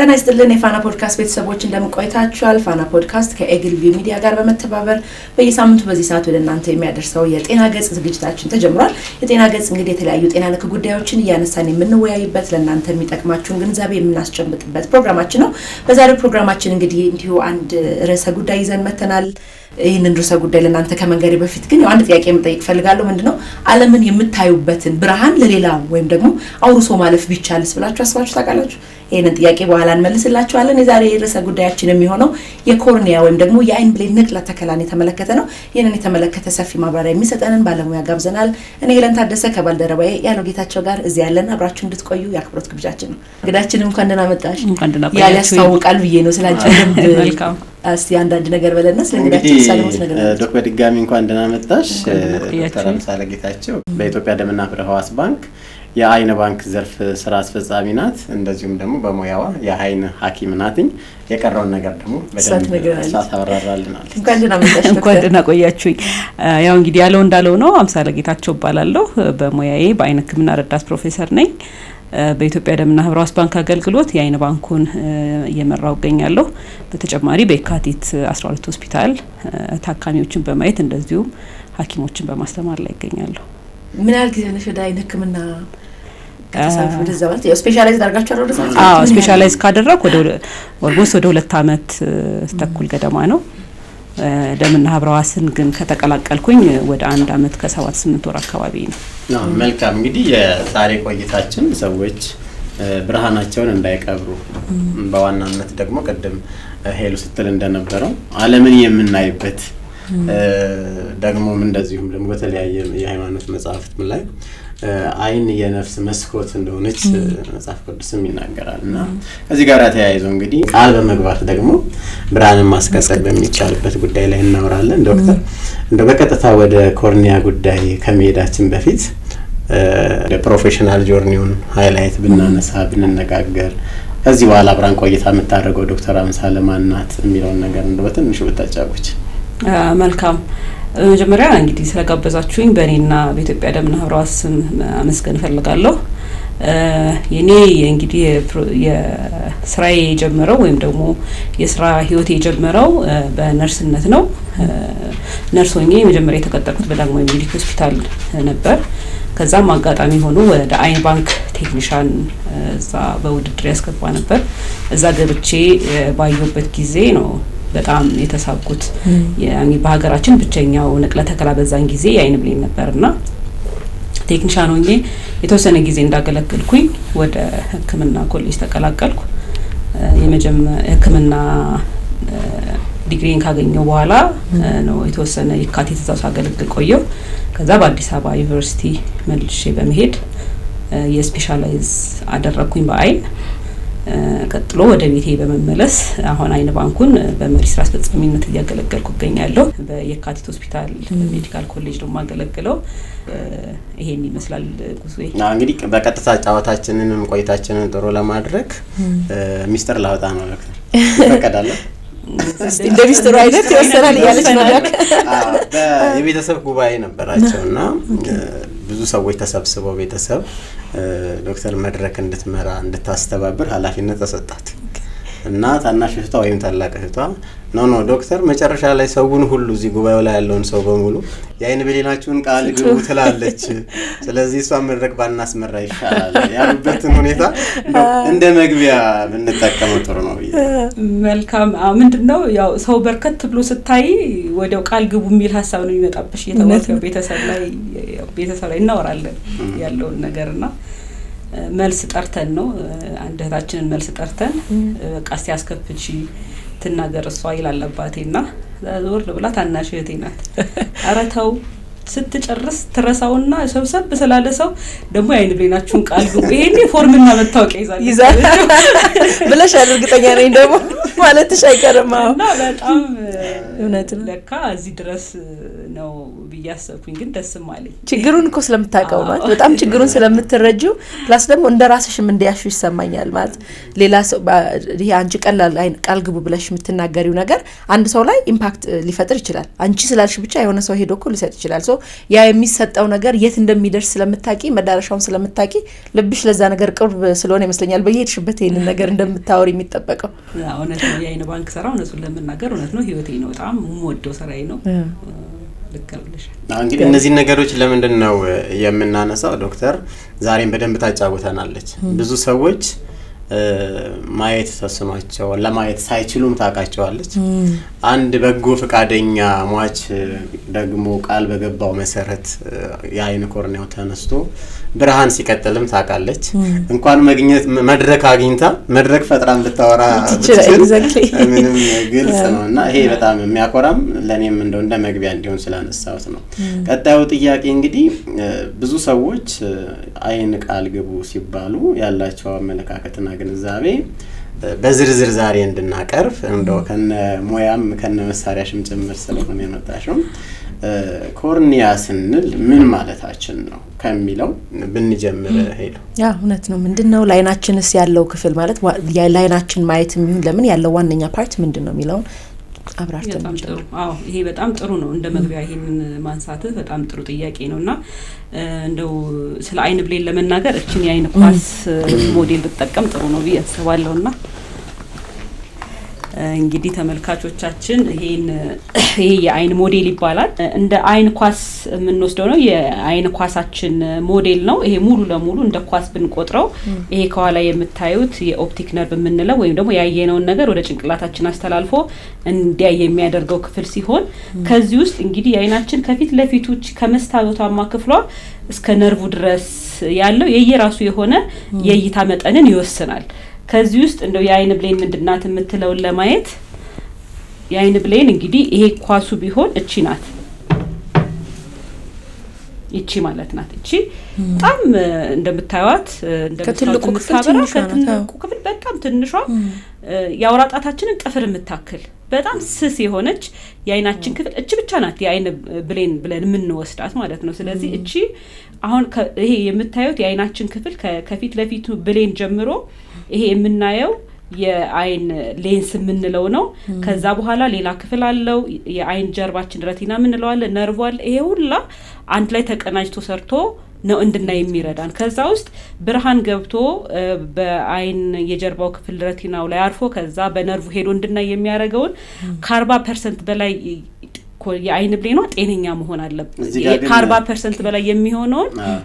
ጤና ይስጥልን የፋና ፖድካስት ቤተሰቦች እንደምን ቆይታችኋል? ፋና ፖድካስት ከኤግል ቪው ሚዲያ ጋር በመተባበር በየሳምንቱ በዚህ ሰዓት ወደ እናንተ የሚያደርሰው የጤና ገጽ ዝግጅታችን ተጀምሯል። የጤና ገጽ እንግዲህ የተለያዩ ጤና ነክ ጉዳዮችን እያነሳን የምንወያይበት ለእናንተ የሚጠቅማችሁን ግንዛቤ የምናስጨብጥበት ፕሮግራማችን ነው። በዛሬው ፕሮግራማችን እንግዲህ እንዲሁ አንድ ርዕሰ ጉዳይ ይዘን መተናል። ይህንን ርዕሰ ጉዳይ ለእናንተ ከመንገሬ በፊት ግን አንድ ጥያቄ መጠየቅ ፈልጋለሁ። ምንድነው ዓለምን የምታዩበትን ብርሃን ለሌላው ወይም ደግሞ አውርሶ ማለፍ ቢቻልስ ብላችሁ አስባችሁ ታውቃላችሁ? ይሄንን ጥያቄ በኋላ እንመልስላችኋለን። የዛሬ ርዕሰ ጉዳያችን የሚሆነው የኮርኒያ ወይም ደግሞ የአይን ብሌን ንቅለ ተከላን የተመለከተ ነው። ይሄንን የተመለከተ ሰፊ ማብራሪያ የሚሰጠንን ባለሙያ ጋብዘናል። እኔ ሄለን ታደሰ ከባልደረባዬ ያለው ጌታቸው ጋር እዚህ ያለን አብራችሁ እንድትቆዩ የአክብሮት ግብዣችን ነው። እንግዳችንም እንኳን ደህና መጣሽ። ያለ ያስተዋውቃል ብዬ ነው ስላንቺ መልካም እስቲ አንዳንድ ነገር በለና ስለእንግዳችን ሰላምስ ነገር ዶክተር በድጋሚ እንኳን ደህና መጣሽ። ዶክተር አምሳለ ጌታቸው በኢትዮጵያ ደምና ሕዋስ ባንክ የአይን ባንክ ዘርፍ ስራ አስፈጻሚ ናት። እንደዚሁም ደግሞ በሙያዋ የአይን ሐኪም ናትኝ። የቀረውን ነገር ደግሞ በደንብ ታብራራልናል። እንኳን ደህና ቆያችሁኝ። ያው እንግዲህ ያለው እንዳለው ነው። አምሳለ ጌታቸው እባላለሁ። በሙያዬ በአይን ሕክምና ረዳት ፕሮፌሰር ነኝ። በኢትዮጵያ ደምና ሕዋስ ባንክ አገልግሎት የአይን ባንኩን እየመራው እገኛለሁ። በተጨማሪ በየካቲት 12 ሆስፒታል ታካሚዎችን በማየት እንደዚሁም ሐኪሞችን በማስተማር ላይ እገኛለሁ። ምን ያህል ጊዜ ነሽ ወደ አይን ሕክምና ከተሳተፍሽ? ወደዛ ማለት ያው ስፔሻላይዝ አድርጋችሁ ወደዛ? አዎ ስፔሻላይዝ ካደረኩ ወደ ኦልሞስት ወደ 2 አመት ተኩል ገደማ ነው። ደምና ሕዋስን ግን ከተቀላቀልኩኝ ወደ 1 አመት ከ7-8 ወር አካባቢ ነው። መልካም እንግዲህ የዛሬ ቆይታችን ሰዎች ብርሃናቸውን እንዳይቀብሩ በዋናነት ደግሞ ቀደም ሄሉ ስትል እንደነበረው ዓለምን የምናይበት ደግሞም እንደዚሁም ደግሞ በተለያየ የሃይማኖት መጽሐፍት ላይ አይን የነፍስ መስኮት እንደሆነች መጽሐፍ ቅዱስም ይናገራልና ከዚህ ጋር ተያይዞ እንግዲህ ቃል በመግባት ደግሞ ብርሃንን ማስቀጠል በሚቻልበት ጉዳይ ላይ እናወራለን። ዶክተር እንደው በቀጥታ ወደ ኮርኒያ ጉዳይ ከመሄዳችን በፊት ለፕሮፌሽናል ጆርኒውን ሃይላይት ብናነሳ ብንነጋገር ከዚህ በኋላ አብራን ቆይታ የምታደርገው ዶክተር አምሳለ ማን ናት የሚለውን ነገር እንደው በትንሹ ብታጫውች። መልካም መጀመሪያ እንግዲህ ስለጋበዛችሁኝ በእኔና በኢትዮጵያ ደምና ሕዋስ አመስገን ፈልጋለሁ። የኔ እንግዲህ የስራዬ የጀመረው ወይም ደግሞ የስራ ህይወቴ የጀመረው በነርስነት ነው። ነርስ ሆኜ መጀመሪያ የተቀጠርኩት በዳግማዊ ምኒልክ ሆስፒታል ነበር። ከዛም አጋጣሚ ሆኖ ወደ አይን ባንክ ቴክኒሻን እዛ በውድድር ያስገባ ነበር። እዛ ገብቼ ባየሁበት ጊዜ ነው በጣም የተሳብኩት። ያኔ በሀገራችን ብቸኛው ንቅለ ተከላ በዛን ጊዜ የአይን ብሌን ነበርና ቴክኒሻን ሆኜ የተወሰነ ጊዜ እንዳገለግልኩኝ ወደ ሕክምና ኮሌጅ ተቀላቀልኩ። ሕክምና ዲግሪን ካገኘው በኋላ ነው የተወሰነ የካቲት እዛው ሳገለግል ቆየው። ከዛ በአዲስ አበባ ዩኒቨርሲቲ መልሼ በመሄድ የስፔሻላይዝ አደረኩኝ በአይን። ቀጥሎ ወደ ቤቴ በመመለስ አሁን አይን ባንኩን በመሪ ስራ አስፈጻሚነት እያገለገልኩ እገኛለሁ። በየካቲት ሆስፒታል ሜዲካል ኮሌጅ ነው የማገለግለው። ይሄን ይመስላል ጉዞዬ። እንግዲህ በቀጥታ ጫወታችንንም ቆይታችንን ጥሩ ለማድረግ ሚስጥር ላወጣ ነው ዶክተር ፈቀዳለ? እንደ ሚስጥሩ አይነት ተወሰናል ያለች ነው ዶክተር። የቤተሰብ ጉባኤ ነበራቸውና ብዙ ሰዎች ተሰብስበው ቤተሰብ ዶክተር መድረክ እንድትመራ እንድታስተባብር ኃላፊነት ተሰጣት እና ታናሽ እህቷ ወይም ታላቅ እህቷ ኖ ዶክተር መጨረሻ ላይ ሰውን ሁሉ እዚህ ጉባኤው ላይ ያለውን ሰው በሙሉ የአይን ብሌናችሁን ቃል ግቡ ትላለች፣ ስለዚህ እሷ መድረክ ባናስመራ ይሻላል ያሉበትን ሁኔታ እንደ መግቢያ ብንጠቀመው ጥሩ ነው። መልካም ምንድነው ያው ሰው በርከት ብሎ ስታይ ወዲያው ቃል ግቡ የሚል ሀሳብ ነው የሚመጣብሽ። የተወሰነ ቤተሰብ ላይ እናወራለን ያለውን ነገርና መልስ ጠርተን ነው አንድ እህታችንን መልስ ጠርተን በቃ ሲያስከፍቺ ትናገር እሷ ይላለባቴና ዞር ብላ ታናሽ እህቴ ናት። ኧረ ተው ስትጨርስ ትረሳውና ሰብሰብ ስላለሰው ደግሞ የአይን ብሌናችሁን ቃል ግቡ ይሄኔ ፎርምና መታወቂያ ይዛል ብለሽ እርግጠኛ ነኝ ደግሞ ማለትሽ አይቀርም እና በጣም እውነት ነው ለካ እዚህ ድረስ ነው ብያሰብኩኝ ግን ደስም አለኝ ችግሩን እኮ ስለምታውቀው ማለት በጣም ችግሩን ስለምትረጂው ፕላስ ደግሞ እንደራስሽም እንዲያሹ ይሰማኛል ማለት ሌላ ሰው ይሄ አንቺ ቀላል ቃል ግቡ ብለሽ የምትናገሪው ነገር አንድ ሰው ላይ ኢምፓክት ሊፈጥር ይችላል አንቺ ስላልሽ ብቻ የሆነ ሰው ሄዶ እኮ ሊሰጥ ይችላል ሶ ያ የሚሰጠው ነገር የት እንደሚደርስ ስለምታቂ መዳረሻውን ስለምታቂ ልብሽ ለዛ ነገር ቅርብ ስለሆነ ይመስለኛል በየሄድሽበት ይሄን ነገር እንደምታወሪ የሚጠበቀው እውነት ነው የአይን ባንክ ሰራው እነሱን ለምናገር እውነት ነው ህይወቴ ነው በጣም የምወደው ስራዬ ነው ልከብልሽ እንግዲህ እነዚህ ነገሮች ለምንድን ነው የምናነሳው ዶክተር ዛሬም በደንብ ታጫውተናለች ብዙ ሰዎች ማየት ተስኗቸው ለማየት ሳይችሉም ታቃቸዋለች አንድ በጎ ፍቃደኛ ሟች ደግሞ ቃል በገባው መሰረት የአይን ኮርኒያው ተነስቶ ብርሃን ሲቀጥልም ታቃለች እንኳን ማግኘት መድረክ አግኝታ መድረክ ፈጥራን ልታወራ ምንም ግልጽ ነውና ይሄ በጣም የሚያኮራም ለኔም እንደ መግቢያ እንዲሆን ስላነሳሁት ነው ቀጣዩ ጥያቄ እንግዲህ ብዙ ሰዎች አይን ቃል ግቡ ሲባሉ ያላቸው አመለካከትና ግንዛቤ በዝርዝር ዛሬ እንድናቀርብ እንደው ከነ ሞያም ከነ መሳሪያሽም ጭምር ስለሆነ የመጣሽው ኮርኒያ ስንል ምን ማለታችን ነው ከሚለው ብንጀምር ሄሎ ያ እውነት ነው ምንድነው ላይናችንስ ያለው ክፍል ማለት ላይናችን ማየት የሚሆን ለምን ያለው ዋነኛ ፓርት ምንድነው የሚለው አብራርተን አዎ ይሄ በጣም ጥሩ ነው እንደ መግቢያ ይሄንን ማንሳት በጣም ጥሩ ጥያቄ ነውና እንደው ስለ አይን ብሌን ለመናገር እቺን የአይን ኳስ ሞዴል ብትጠቀም ጥሩ ነው ብያስባለሁና እንግዲህ ተመልካቾቻችን ይሄ የአይን ሞዴል ይባላል እንደ አይን ኳስ የምንወስደው ነው የአይን ኳሳችን ሞዴል ነው ይሄ ሙሉ ለሙሉ እንደ ኳስ ብንቆጥረው ይሄ ከኋላ የምታዩት የኦፕቲክ ነርቭ የምንለው ወይም ደግሞ ያየነውን ነገር ወደ ጭንቅላታችን አስተላልፎ እንዲያይ የሚያደርገው ክፍል ሲሆን ከዚህ ውስጥ እንግዲህ የአይናችን ከፊት ለፊቶች ከመስታወታማ ክፍሏ እስከ ነርቭ ድረስ ያለው የየራሱ የሆነ የእይታ መጠንን ይወስናል ከዚህ ውስጥ እንደው የአይን ብሌን ምንድናት የምትለው ለማየት የአይን ብሌን እንግዲህ ይሄ ኳሱ ቢሆን እቺ ናት እቺ ማለት ናት እቺ በጣም እንደምታዩት ከትልቁ ክፍል በጣም ትንሿ ያውራጣታችንን ጥፍር የምታክል በጣም ስስ የሆነች የአይናችን ክፍል እቺ ብቻ ናት የአይን ብሌን ብለን የምንወስዳት ማለት ነው ስለዚህ እቺ አሁን ይሄ የምታዩት የአይናችን ክፍል ከፊት ለፊቱ ብሌን ጀምሮ ይሄ የምናየው የአይን ሌንስ የምንለው ነው ከዛ በኋላ ሌላ ክፍል አለው የአይን ጀርባችን ረቲና የምንለው አለ ነርቭ አለ ይሄ ሁላ አንድ ላይ ተቀናጅቶ ሰርቶ ነው እንድናይ የሚረዳን ከዛ ውስጥ ብርሃን ገብቶ በአይን የጀርባው ክፍል ረቲናው ላይ አርፎ ከዛ በነርቭ ሄዶ እንድናይ የሚያደርገውን ከ40% በላይ የአይን ብሌኗ ጤነኛ መሆን አለበት ከ40% በላይ የሚሆነው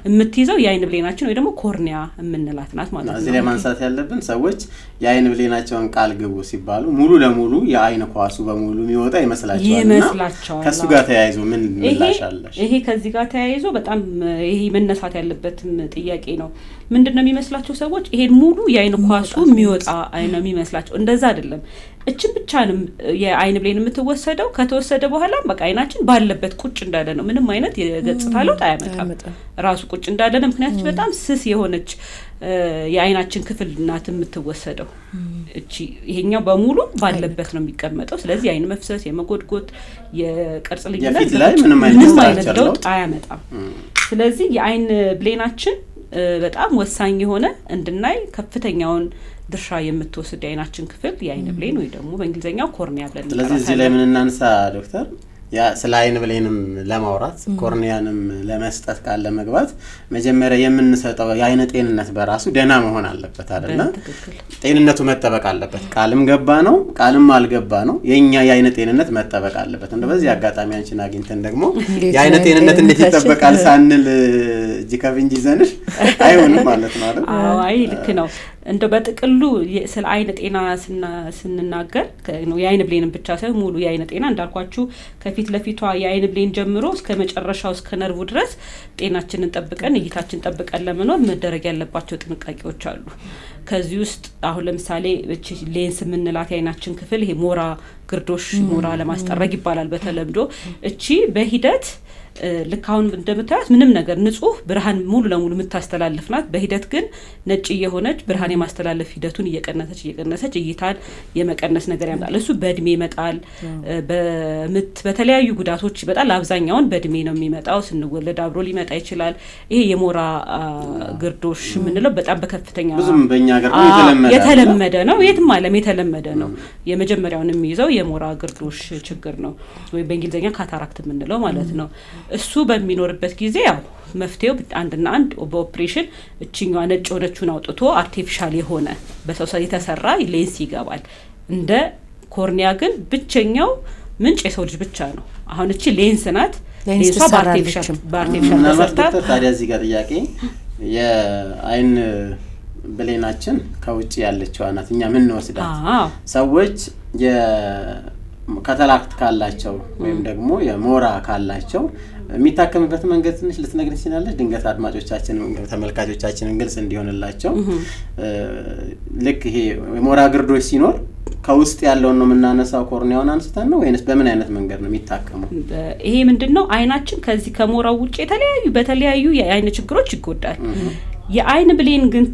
የምትይዘው የአይን ብሌናችን ወይ ደግሞ ኮርኒያ የምንላት ናት ማለት ነው እዚህ ላይ ማንሳት ያለብን ሰዎች የአይን ብሌናቸውን ቃል ግቡ ሲባሉ ሙሉ ለሙሉ የአይን ኳሱ በሙሉ የሚወጣ ይመስላቸዋልና ከሱ ጋር ተያይዞ ምን ምላሻለሽ ይሄ ከዚህ ጋር ተያይዞ በጣም ይሄ መነሳት ያለበትም ጥያቄ ነው ምንድነው የሚመስላቸው ሰዎች ይሄን ሙሉ የአይን ኳሱ የሚወጣ አይነ የሚመስላቸው እንደዛ አይደለም እቺ ብቻንም የአይን ብሌን የምትወሰደው ከተወሰደ በኋላ በቃ አይናችን ባለበት ቁጭ እንዳለ ነው ምንም አይነት የገጽታ ለውጥ አያመጣም ራሱ ቁጭ እንዳለ ነው ምክንያቱም በጣም ስስ የሆነች የአይናችን ክፍል ናት የምትወሰደው እቺ ይሄኛው በሙሉ ባለበት ነው የሚቀመጠው ስለዚህ አይን መፍሰስ የመጎድጎት የቅርጽ ልዩነት ምንም አይነት ለውጥ አያመጣም ስለዚህ የአይን ብሌናችን በጣም ወሳኝ የሆነ እንድናይ ከፍተኛውን ድርሻ የምትወስድ የአይናችን ክፍል የአይን ብሌን ወይ ደግሞ በእንግሊዘኛው ኮርኒያ ብለን ስለዚህ እዚህ ላይ ምን እናንሳ ዶክተር ያ ስለ አይን ብሌንም ለማውራት ኮርኒያንም ለመስጠት ቃል ለመግባት መጀመሪያ የምንሰጠው የአይን ጤንነት በራሱ ደና መሆን አለበት አይደል ጤንነቱ መጠበቅ አለበት ቃልም ገባ ነው ቃልም አልገባ ነው የኛ የአይን ጤንነት መጠበቅ አለበት እንደ በዚህ አጋጣሚ አንቺን አግኝተን ደግሞ የአይን ጤንነት እንዴት ይጠበቃል ሳንል ጂካቪንጂ ዘንሽ አይሆንም ማለት ነው አይደል አዎ አይ ልክ ነው እንደው በጥቅሉ ስለ አይን ጤና ስንናገር ነው የአይን ብሌንን ብቻ ሳይሆን ሙሉ የአይን ጤና እንዳልኳችሁ ከፊት ለፊቷ የአይን ብሌን ጀምሮ እስከ መጨረሻው እስከ ነርቭ ድረስ ጤናችንን ጠብቀን እይታችንን ጠብቀን ለመኖር መደረግ ያለባቸው ጥንቃቄዎች አሉ ከዚህ ውስጥ አሁን ለምሳሌ እቺ ሌንስ የምንላት የአይናችን ክፍል ይሄ ሞራ ግርዶሽ ሞራ ለማስጠረግ ይባላል በተለምዶ። እቺ በሂደት ልክ አሁን እንደምታዩት ምንም ነገር ንጹህ ብርሃን ሙሉ ለሙሉ የምታስተላልፍናት በሂደት ግን ነጭ የሆነች ብርሃን የማስተላለፍ ሂደቱን እየቀነሰች እይታን የመቀነስ ነገር ያመጣል። እሱ በእድሜ ይመጣል፣ በምት በተለያዩ ጉዳቶች ይመጣል። አብዛኛውን በእድሜ ነው የሚመጣው። ስንወለድ አብሮ ሊመጣ ይችላል። ይሄ የሞራ ግርዶሽ የምንለው በጣም በከፍተኛ ብዙም በእኛ ሀገር የተለመደ ነው። የትም ዓለም የተለመደ ነው። የመጀመሪያውን የሚይዘው የሞራ ግርዶሽ ችግር ነው፣ ወይ በእንግሊዝኛ ካታራክት የምንለው ማለት ነው። እሱ በሚኖርበት ጊዜ ያው መፍትሄው አንድና አንድ በኦፕሬሽን እቺኛዋ ነጭ ሆነችውን አውጥቶ አርቲፊሻል የሆነ በሰው ሰው የተሰራ ሌንስ ይገባል። እንደ ኮርኒያ ግን ብቸኛው ምንጭ የሰው ልጅ ብቻ ነው። አሁን እቺ ሌንስ ናት። ሌንሷ በአርቲፊሻል ተሰርታ። ታዲያ እዚህ ጋር ጥያቄ የአይን ብሌናችን ከውጭ ያለችው ናት እኛ ምን ወስዳት ሰዎች ካታራክት ካላቸው ወይም ደግሞ የሞራ ካላቸው የሚታከምበት መንገድ ትንሽ ልትነግሪኝ ትችላለሽ? ድንገት አድማጮቻችን ተመልካቾቻችን ግልጽ እንዲሆንላቸው። ልክ ይሄ የሞራ ግርዶሽ ሲኖር ከውስጥ ያለውን ነው የምናነሳው ኮርኒያውን አንስተን ነው ወይንስ በምን አይነት መንገድ ነው የሚታከመው? ይሄ ምንድነው አይናችን ከዚህ ከሞራው ውጭ የተለያዩ የአይን ችግሮች ይጎዳል። የአይን ብሌን ግን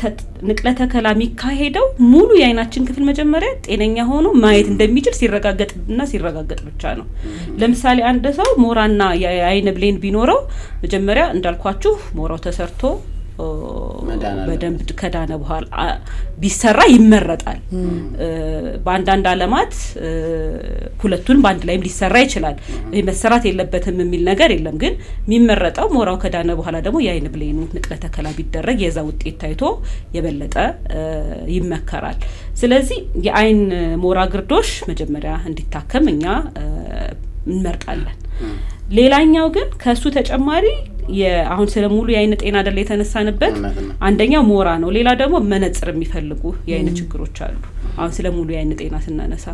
ንቅለ ተከላ የሚካሄደው ሙሉ የአይናችን ክፍል መጀመሪያ ጤነኛ ሆኖ ማየት እንደሚችል ሲረጋገጥ ብቻ ነው። ለምሳሌ አንድ ሰው ሞራና የአይን ብሌን ቢኖረው መጀመሪያ እንዳልኳችሁ ሞራው ተሰርቶ በደንብ ከዳነ በኋላ ቢሰራ ይመረጣል። በአንዳንድ ዓለማት ሁለቱን በአንድ ላይም ሊሰራ ይችላል። መሰራት የለበትም የሚል ነገር የለም። ግን የሚመረጠው ሞራው ከዳነ በኋላ ደግሞ የአይን ብሌኑ ንቅለ ተከላ ቢደረግ የዛ ውጤት ታይቶ የበለጠ ይመከራል። ስለዚህ የአይን ሞራ ግርዶሽ መጀመሪያ እንዲታከም እኛ እንመርጣለን። ሌላኛው ግን ከሱ ተጨማሪ አሁን ስለ ሙሉ የአይን ጤና አይደል የተነሳንበት፣ አንደኛው ሞራ ነው። ሌላ ደግሞ መነጽር የሚፈልጉ የአይን ችግሮች አሉ አሁን ስለ ሙሉ የአይን ጤና ስናነሳ።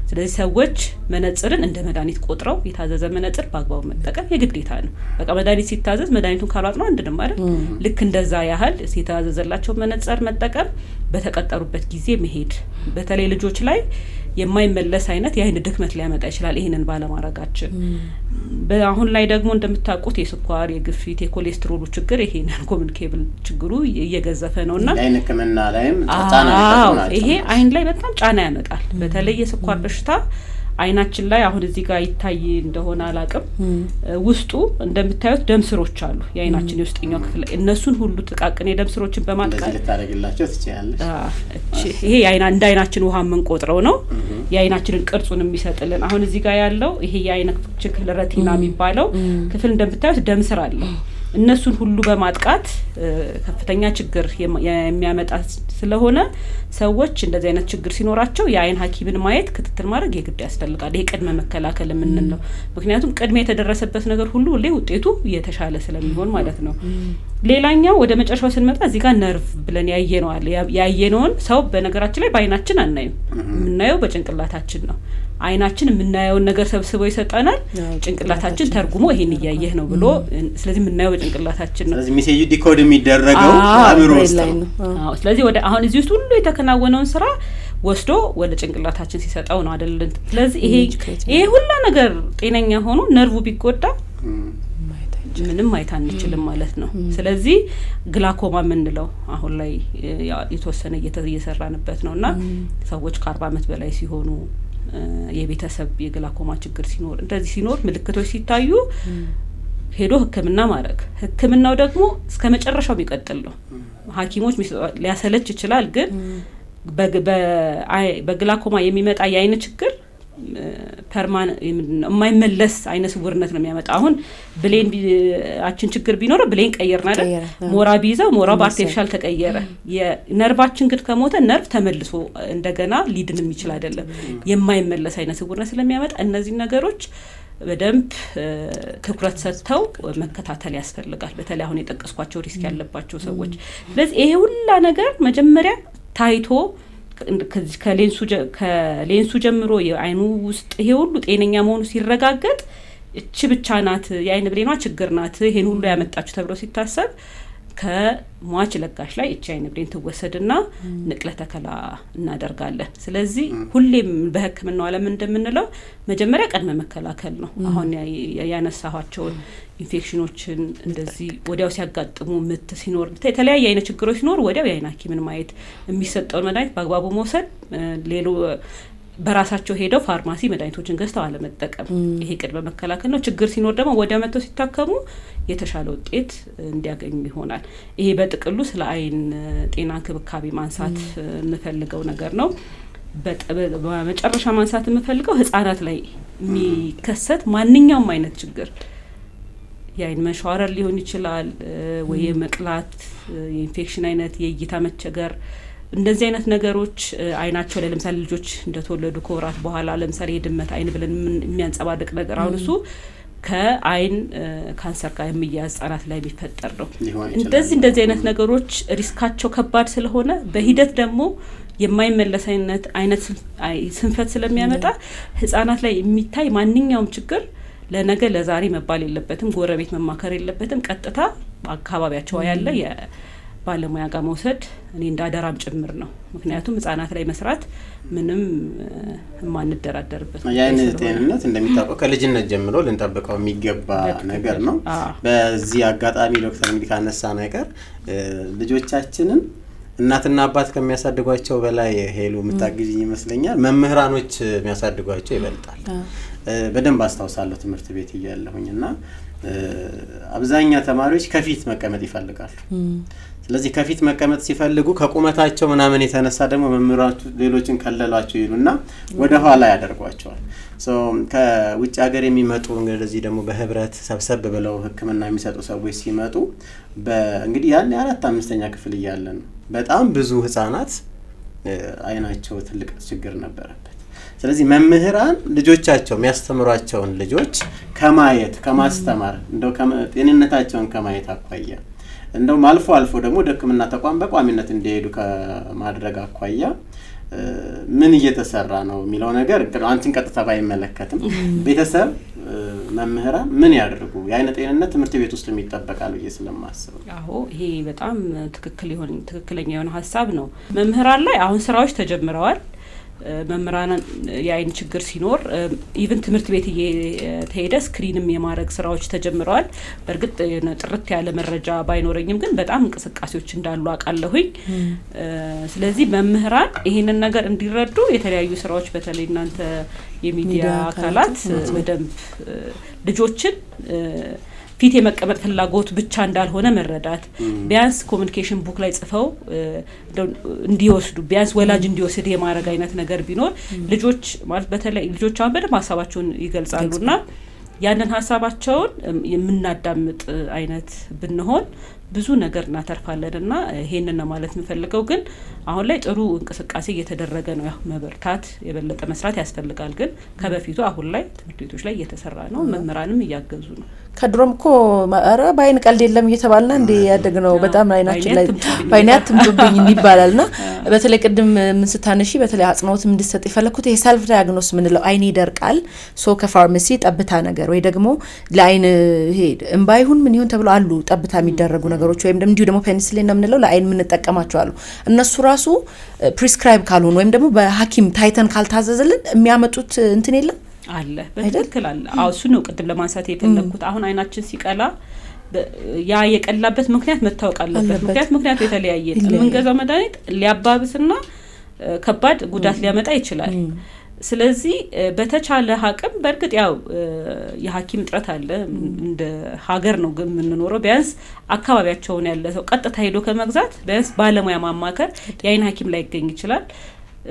ስለዚህ ሰዎች መነጽርን እንደ መድኃኒት ቆጥረው የታዘዘ መነጽር በአግባቡ መጠቀም የግዴታ ነው። በቃ መድኃኒት ሲታዘዝ መድኃኒቱን ካልዋጥ ነው አንድንም አይደል። ልክ እንደዛ ያህል የታዘዘላቸው መነጽር መጠቀም፣ በተቀጠሩበት ጊዜ መሄድ። በተለይ ልጆች ላይ የማይመለስ አይነት የአይን ድክመት ሊያመጣ ይችላል ይሄንን ባለማረጋችን። አሁን ላይ ደግሞ እንደምታውቁት የስኳር፣ የግፊት፣ የኮሌስትሮል ችግር ይሄንን ኮሚኒኬብል ችግሩ እየገዘፈ ነውና አይን ህክምና ላይም ጫና ያመጣል። ይሄ አይን ላይ በጣም ጫና ያመጣል። በተለይ የስኳር በሽታ አይናችን ላይ አሁን እዚህ ጋር ይታይ እንደሆነ አላቅም፣ ውስጡ እንደምታዩት ደም ስሮች አሉ የአይናችን የውስጠኛው ክፍል። እነሱን ሁሉ ጥቃቅን የደም ስሮችን በማጥቃት ልታደርግላቸው ትችላለሽ። ይሄ እንደ አይናችን ውሃ የምንቆጥረው ነው። የአይናችንን ቅርጹን የሚሰጥልን አሁን እዚህ ጋር ያለው ይሄ የአይናችን ክፍል ረቲና የሚባለው ክፍል እንደምታዩት ደም ስር አለው። እነሱን ሁሉ በማጥቃት ከፍተኛ ችግር የሚያመጣ ስለሆነ ሰዎች እንደዚህ አይነት ችግር ሲኖራቸው የአይን ሐኪምን ማየት ክትትል ማድረግ የግድ ያስፈልጋል። ይሄ ቅድመ መከላከል የምንለው ምክንያቱም ቅድመ የተደረሰበት ነገር ሁሉ ውጤቱ የተሻለ ስለሚሆን ማለት ነው። ሌላኛው ወደ መጨረሻው ስንመጣ እዚህ ጋር ነርቭ ብለን ያየነውን ሰው በነገራችን ላይ በአይናችን አናይም፣ የምናየው በጭንቅላታችን ነው። አይናችን የምናየውን ነገር ሰብስቦ ይሰጣናል። ጭንቅላታችን ተርጉሞ ይሄን እያየህ ነው ብሎ ስለዚህ የምናየው በጭንቅላታችን ነው። ስለዚህ ሜሴጁ ዲኮድ የሚደረገው አእምሮ ውስጥ ነው። ስለዚህ ወደ አሁን እዚህ ውስጥ ሁሉ የተከናወነውን ስራ ወስዶ ወደ ጭንቅላታችን ሲሰጣው ነው አይደል? ስለዚህ ይሄ ሁሉ ነገር ጤነኛ ሆኖ ነርቭ ቢጎዳ ምንም ማየት አንችልም ማለት ነው። ስለዚህ ግላኮማ የምንለው አሁን ላይ የተወሰነ እየሰራንበት ነውና ሰዎች ከ40 ዓመት በላይ ሲሆኑ የቤተሰብ የግላኮማ ችግር ሲኖር እንደዚህ ሲኖር ምልክቶች ሲታዩ ሄዶ ሕክምና ማድረግ። ሕክምናው ደግሞ እስከ መጨረሻው የሚቀጥል ነው። ሐኪሞች ሊያሰለች ይችላል፣ ግን በግላኮማ የሚመጣ የአይን ችግር የማይመለስ አይነ ስውርነት ነው የሚያመጣ። አሁን ብሌን አችን ችግር ቢኖር ብሌን ቀየርና አይደል? ሞራ ቢይዘው ሞራው በአርቲፊሻል ተቀየረ። የነርቫችን ግን ከሞተ ነርቭ ተመልሶ እንደገና ሊድን የሚችል አይደለም። የማይመለስ አይነ ስውርነት ስለሚያመጣ እነዚህ ነገሮች በደንብ ትኩረት ሰጥተው መከታተል ያስፈልጋል። በተለይ አሁን የጠቀስኳቸው ሪስክ ያለባቸው ሰዎች። ስለዚህ ይሄ ሁላ ነገር መጀመሪያ ታይቶ ከሌንሱ ጀምሮ የአይኑ ውስጥ ይሄ ሁሉ ጤነኛ መሆኑ ሲረጋገጥ እቺ ብቻ ናት የአይን ብሌኗ ችግር ናት ይሄን ሁሉ ያመጣችሁ ተብሎ ሲታሰብ ከሟች ለጋሽ ላይ እቺ አይን ብሬን ትወሰድና ንቅለ ተከላ እናደርጋለን። ስለዚህ ሁሌም በህክምናው ዓለም እንደምንለው መጀመሪያ ቀድመ መከላከል ነው። አሁን ያነሳኋቸው ኢንፌክሽኖችን እንደዚህ ወዲያው ሲያጋጥሙ ምት ሲኖር የተለያየ አይነት ችግሮች ሲኖር ወዲያው የአይን ሐኪምን ማየት የሚሰጠውን መድኃኒት በአግባቡ መውሰድ ሌሎ በራሳቸው ሄደው ፋርማሲ መድኃኒቶችን ገዝተው አለመጠቀም ይሄ ቅድመ መከላከል ነው። ችግር ሲኖር ደግሞ ወዲያው መጥተው ሲታከሙ የተሻለ ውጤት እንዲያገኙ ይሆናል። ይሄ በጥቅሉ ስለ አይን ጤና እንክብካቤ ማንሳት የምፈልገው ነገር ነው። በመጨረሻ ማንሳት የምፈልገው ህጻናት ላይ የሚከሰት ማንኛውም አይነት ችግር የአይን መሸዋረር ሊሆን ይችላል ወይ መቅላት፣ የኢንፌክሽን አይነት፣ የእይታ መቸገር እንደዚህ አይነት ነገሮች አይናቸው ላይ ለምሳሌ ልጆች እንደተወለዱ ከወራት በኋላ ለምሳሌ የድመት አይን ብለን የሚያንጸባርቅ ነገር አሁን እሱ ከአይን ካንሰር ጋር የሚያያዝ ህጻናት ላይ የሚፈጠር ነው። እንደዚህ አይነት ነገሮች ሪስካቸው ከባድ ስለሆነ በሂደት ደግሞ የማይመለስ አይነት ስንፈት ስለሚያመጣ ህጻናት ላይ የሚታይ ማንኛውም ችግር ለነገ ለዛሬ መባል የለበትም። ጎረቤት መማከር የለበትም። ቀጥታ አካባቢያቸው ያለ ባለሙያ ጋር መውሰድ እኔ እንዳደራም ጭምር ነው። ምክንያቱም ህጻናት ላይ መስራት ምንም ማንደራደርበት የአይን ጤንነት እንደሚታወቀው ከልጅነት ጀምሮ ልንጠብቀው የሚገባ ነገር ነው። በዚህ አጋጣሚ ዶክተር እንግዲህ ካነሳ ነገር ልጆቻችንን እናትና አባት ከሚያሳድጓቸው በላይ ሄሉ የምታግዥ ይመስለኛል መምህራኖች የሚያሳድጓቸው ይበልጣል። በደንብ አስታውሳለሁ ትምህርት ቤት እያለሁኝና አብዛኛ ተማሪዎች ከፊት መቀመጥ ይፈልጋሉ። ስለዚህ ከፊት መቀመጥ ሲፈልጉ ከቁመታቸው ምናምን የተነሳ ደግሞ መምህራኖቹ ሌሎችን ከለሏቸው ይሉና ወደ ኋላ ያደርጓቸዋል። ከውጭ ሀገር የሚመጡ እንግዲህ ደግሞ በህብረት ሰብሰብ ብለው ህክምና የሚሰጡ ሰዎች ሲመጡ እንግዲህ ያን 4-5ኛ ክፍል እያለን በጣም ብዙ ህፃናት አይናቸው ትልቅ ችግር ነበረበት። ስለዚህ መምህራን ልጆቻቸው የሚያስተምሯቸውን ልጆች ከማየት ከማስተማር እንደው ጤንነታቸውን ከማየት አኳያ እንደው አልፎ ደግሞ ህክምና ተቋም በቋሚነት እንዲሄዱ ከማድረግ አኳያ ምን እየተሰራ ነው የሚለው ነገር አንቺን ቀጥታ ባይመለከትም ቤተሰብ መምህራን ምን ያደርጉ የአይን ጤንነት ትምህርት ቤት ውስጥ የሚጠበቃል ብዬ ስለማስብ ይሄ በጣም ትክክለኛ የሆነ ሀሳብ ነው። መምህራን ላይ አሁን ስራዎች ተጀምረዋል። መምህራን የአይን ችግር ሲኖር ኢቭን ትምህርት ቤት እየተሄደ ስክሪንም የማድረግ ስራዎች ተጀምረዋል። በእርግጥ ጥርት ያለ መረጃ ባይኖረኝም ግን በጣም እንቅስቃሴዎች እንዳሉ አውቃለሁኝ። ስለዚህ መምህራን ይሄንን ነገር እንዲረዱ የተለያዩ ስራዎች በተለይ እናንተ የሚዲያ አካላት በደንብ ልጆችን ፊት የመቀመጥ ፍላጎት ብቻ እንዳልሆነ መረዳት ቢያንስ ኮሙኒኬሽን ቡክ ላይ ጽፈው እንዲወስዱ ቢያንስ ወላጅ እንዲወስድ የማድረግ አይነት ነገር ቢኖር ልጆች ማለት በተለይ ልጆች አሁን በደንብ ሀሳባቸውን ይገልጻሉና ያንን ሀሳባቸውን የምናዳምጥ አይነት ብንሆን ብዙ ነገር እናተርፋለንና ይሄንን ነው ማለት የምፈልገው። ግን አሁን ላይ ጥሩ እንቅስቃሴ እየተደረገ ነው። ያው መበርታት የበለጠ መስራት ያስፈልጋል። ግን ከበፊቱ አሁን ላይ ትምህርት ቤቶች ላይ እየተሰራ ነው። መምህራንም እያገዙ ነው። ከድሮም እኮ ኧረ ባይን ቀልድ የለም እየተባልና እንደ ያደግነው በጣም አይናችን ላይ ባይናት ትምጡብኝ ይባላልና በተለይ ቅድም ምን ስታነሺ በተለይ አጽንኦት እንድትሰጥ ይፈልኩት ይሄ ሰልፍ ዳያግኖስ ምንለው አይኔ ይደርቃል ከፋርማሲ ጠብታ ነገር ወይ ደግሞ ለአይን ይሄ እንባይሁን ምን ይሁን ተብሎ አሉ ጠብታ የሚደረጉ ነገሮች ወይም እንዲሁ ደግሞ ፔኒሲሊን ነው የምንለው ለአይን ምን ተጠቀማቸው አሉ። እነሱ ራሱ ፕሪስክራይብ ካልሆነ ወይም ደግሞ በሐኪም ታይተን ካልታዘዘልን የሚያመጡት እንትን የለም አለ በትክክል አለ። እሱ ነው ቅድም ለማንሳት የፈለኩት። አሁን አይናችን ሲቀላ ያ የቀላበት ምክንያት መታወቅ አለበት። ምክንያቱ የተለያየ የምንገዛው መድኃኒት ሊያባብስና ከባድ ጉዳት ሊያመጣ ይችላል። ስለዚህ በተቻለ አቅም በእርግጥ ያው የሐኪም ጥረት አለ እንደ ሀገር ነው ግን የምንኖረው ቢያንስ አካባቢያቸውን ያለ ሰው ቀጥታ ሄዶ ከመግዛት ቢያንስ ባለሙያ ማማከር የአይን ሐኪም ላይ ይገኝ ይችላል።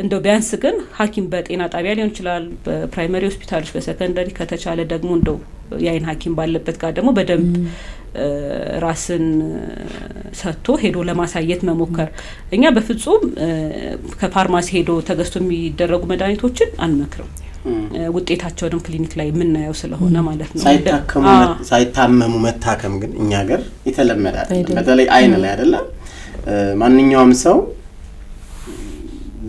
እንደው ቢያንስ ግን ሐኪም በጤና ጣቢያ ሊሆን ይችላል፣ በፕራይመሪ ሆስፒታሎች፣ በሰከንደሪ ከተቻለ ደግሞ እንደው የአይን ሐኪም ባለበት ጋር ደግሞ በደንብ ራስን ሰጥቶ ሄዶ ለማሳየት መሞከር። እኛ በፍጹም ከፋርማሲ ሄዶ ተገዝቶ የሚደረጉ መድኃኒቶችን አንመክርም። ውጤታቸውንም ክሊኒክ ላይ የምናየው ስለሆነ ማለት ነው። ሳይታመሙ መታከም ግን እኛ ሀገር የተለመደ አይደለም። በተለይ አይን ላይ አይደለም ማንኛውም ሰው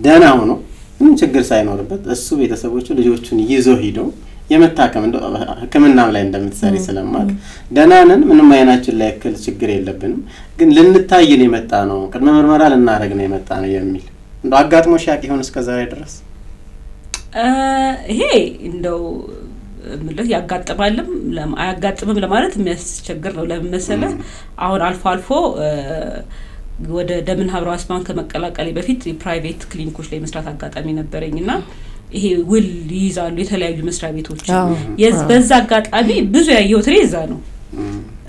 ደህና ሆኖ ምንም ችግር ሳይኖርበት እሱ ቤተሰቦቹ ልጆቹን ይዞ ሄደው የመታከም እንደ ህክምናም ላይ እንደምትሰሪ ስለማቅ ደናነን ምንም አይናችን ላይ እክል ችግር የለብንም ግን ልንታይን የመጣ ነው ቅድመ ምርመራ ልናረግ ነው የመጣ ነው የሚል እንደ አጋጥሞሽ ያቅ ይሆን እስከዛሬ ድረስ ይሄ እንደው ምልህ ያጋጥማልም አያጋጥምም ለማለት የሚያስቸግር ነው ለምሳሌ አሁን አልፎ ወደ ደምና ህብረዋስ ባንክ ከመቀላቀሌ በፊት ፕራይቬት ክሊኒኮች ላይ መስራት አጋጣሚ ነበረኝና ይሄ ውል ይይዛሉ የተለያዩ መስሪያ ቤቶች በዛ አጋጣሚ ብዙ ያየሁት እዛ ነው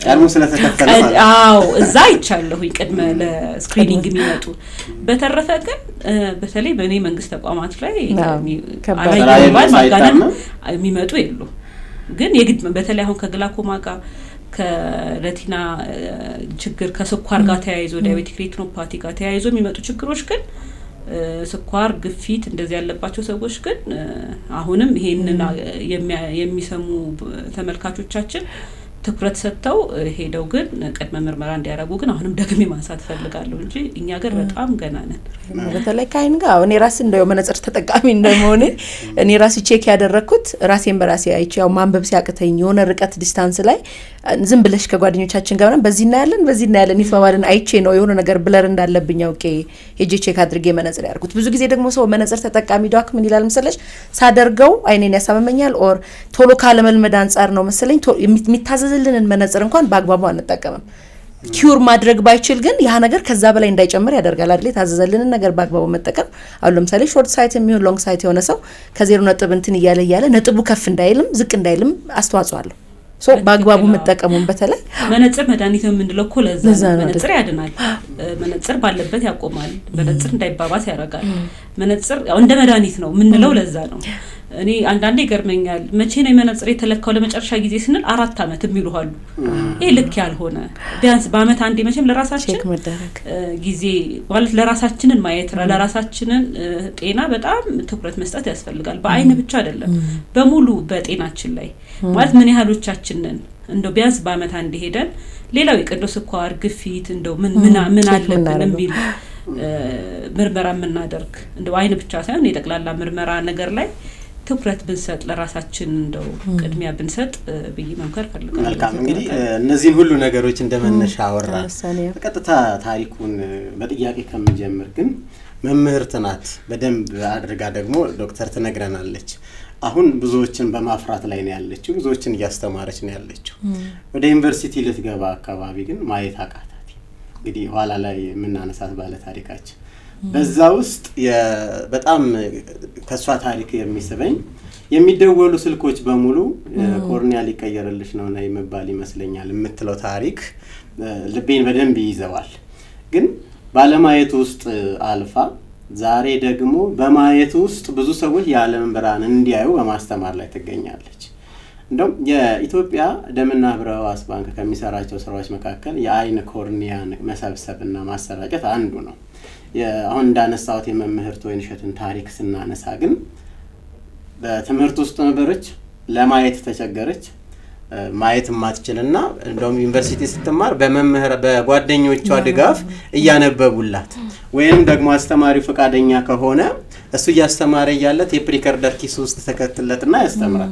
ያልሙ ስለተከፈለ ማለት አዎ እዛ ይቻለሁኝ ቅድመ ለስክሪኒንግ የሚመጡ በተረፈ ግን በተለይ በእኔ መንግስት ተቋማት ላይ አላየሁም ማጋነን የሚመጡ የሉ ግን የግድ በተለይ አሁን ከግላኮማ ጋር ከሬቲና ችግር ከስኳር ጋር ተያይዞ ዳያቤቲክ ሬቲኖፓቲ ጋር ተያይዞ የሚመጡ ችግሮች ግን ስኳር ግፊት እንደዚህ ያለባቸው ሰዎች ግን አሁንም ይሄንን የሚሰሙ ተመልካቾቻችን ትኩረት ሰጥተው ሄደው ግን ቅድመ ምርመራ እንዲያደርጉ ግን አሁንም ደግሜ ማንሳት ፈልጋለሁ እንጂ እኛ ሀገር በጣም ገና ነን በተለይ ካይን ጋር እኔ ራሴ እንደው መነጽር ተጠቃሚ እንደመሆኔ እኔ ራሴ ቼክ ያደረኩት ራሴን በራሴ አይቼ ያው ማንበብ ሲያቅተኝ የሆነ ርቀት ዲስታንስ ላይ ዝም ብለሽ ከጓደኞቻችን ጋር በዚህና ያለን ይተባባልን አይቼ ነው የሆነ ነገር ብለር እንዳለብኝ አውቄ ሄጄ ቼክ አድርጌ መነጽር ያርኩት ብዙ ጊዜ ደግሞ ሰው መነጽር ተጠቃሚ ዶክ ምን ይላል መሰለሽ ሳደርገው አይኔን ያሳመመኛል ኦር ቶሎ ካለመልመድ አንፃር ነው መሰለኝ የሚታዘዝልንን መነጽር እንኳን በአግባቡ አንጠቀምም ኪዩር ማድረግ ባይችል ግን ያ ነገር ከዛ በላይ እንዳይጨምር ያደርጋል አይደል ታዘዘልንን ነገር በአግባቡ መጠቀም አሁን ለምሳሌ ሾርት ሳይት የሚሆን ሎንግ ሳይት የሆነ ሰው ከዜሮ ነጥብ እንትን እያለ ነጥቡ ከፍ እንዳይልም ዝቅ እንዳይልም አስተዋጽኦ አለው ሶ በአግባቡ መጠቀሙን በተለይ መነጽር መድኃኒት የምንለው እኮ ለዛ መነጽር ያድናል መነጽር ባለበት ያቆማል መነጽር እንዳይባባስ ያደርጋል መነጽር እንደ መድኃኒት ነው ምንለው ለዛ ነው እኔ አንዳንዴ ይገርመኛል መቼ ነው መነጽር የተለካው ለመጨረሻ ጊዜ ስንል 4 አመት የሚሉሃሉ ይሄ ልክ ያልሆነ ቢያንስ በአመት አንዴ መቼም ለራሳችን ጊዜ ማለት ለራሳችንን ማየት ለራሳችንን ጤና በጣም ትኩረት መስጠት ያስፈልጋል በአይን ብቻ አይደለም በሙሉ በጤናችን ላይ ማለት ምን ያህሎቻችንን እንደው ቢያንስ በአመት አንዴ ሄደን ሌላው የቀዶ ስኳር ግፊት እንደው ምን አለብን የሚል ምርመራ የምናደርግ እንደው አይን ብቻ ሳይሆን የጠቅላላ ምርመራ ነገር ላይ ትኩረት ብንሰጥ ለራሳችን እንደው ቅድሚያ ብንሰጥ በይ መምከር ፈልጋለሁ መልካም እንግዲህ እነዚህን ሁሉ ነገሮች እንደመነሻ አወራ በቀጥታ ታሪኩን በጥያቄ ከመጀመር ግን መምህርት ናት በደንብ አድርጋ ደግሞ ዶክተር ትነግረናለች አሁን ብዙዎችን በማፍራት ላይ ነው ያለችው ብዙዎችን እያስተማረች ነው ያለችው ወደ ዩኒቨርሲቲ ልትገባ አካባቢ ግን ማየት አቃታት እንግዲህ ኋላ ላይ ምናነሳት ባለ ታሪካችን በዛ ውስጥ በጣም ከሷ ታሪክ የሚስበኝ የሚደወሉ ስልኮች በሙሉ ኮርኒያ ሊቀየርልሽ ነው እና ይመባል ይመስለኛል የምትለው ታሪክ ልቤን በደንብ ይዘዋል ግን ባለማየት ውስጥ አልፋ ዛሬ ደግሞ በማየት ውስጥ ብዙ ሰዎች የዓለም ብርሃን እንዲያዩ በማስተማር ላይ ትገኛለች እንደውም የኢትዮጵያ ደምና ህብረዋስ ባንክ ከሚሰራቸው ስራዎች መካከል የአይን ኮርኒያን መሰብሰብና ማሰራጨት አንዱ ነው አሁን እንዳነሳውት የመምህርት ወይንሸትን ታሪክ ስናነሳ ግን በትምህርት ውስጥ ነበረች ለማየት ተቸገረች ማየት ማትችልና እንደውም ዩኒቨርሲቲ ስትማር በጓደኞቿ ድጋፍ እያነበቡላት ወይም ደግሞ አስተማሪው ፈቃደኛ ከሆነ እሱ ያስተማረ ያለ ቴፕ ሪከርደር ኪስ ውስጥ ተከትለትና ያስተምራል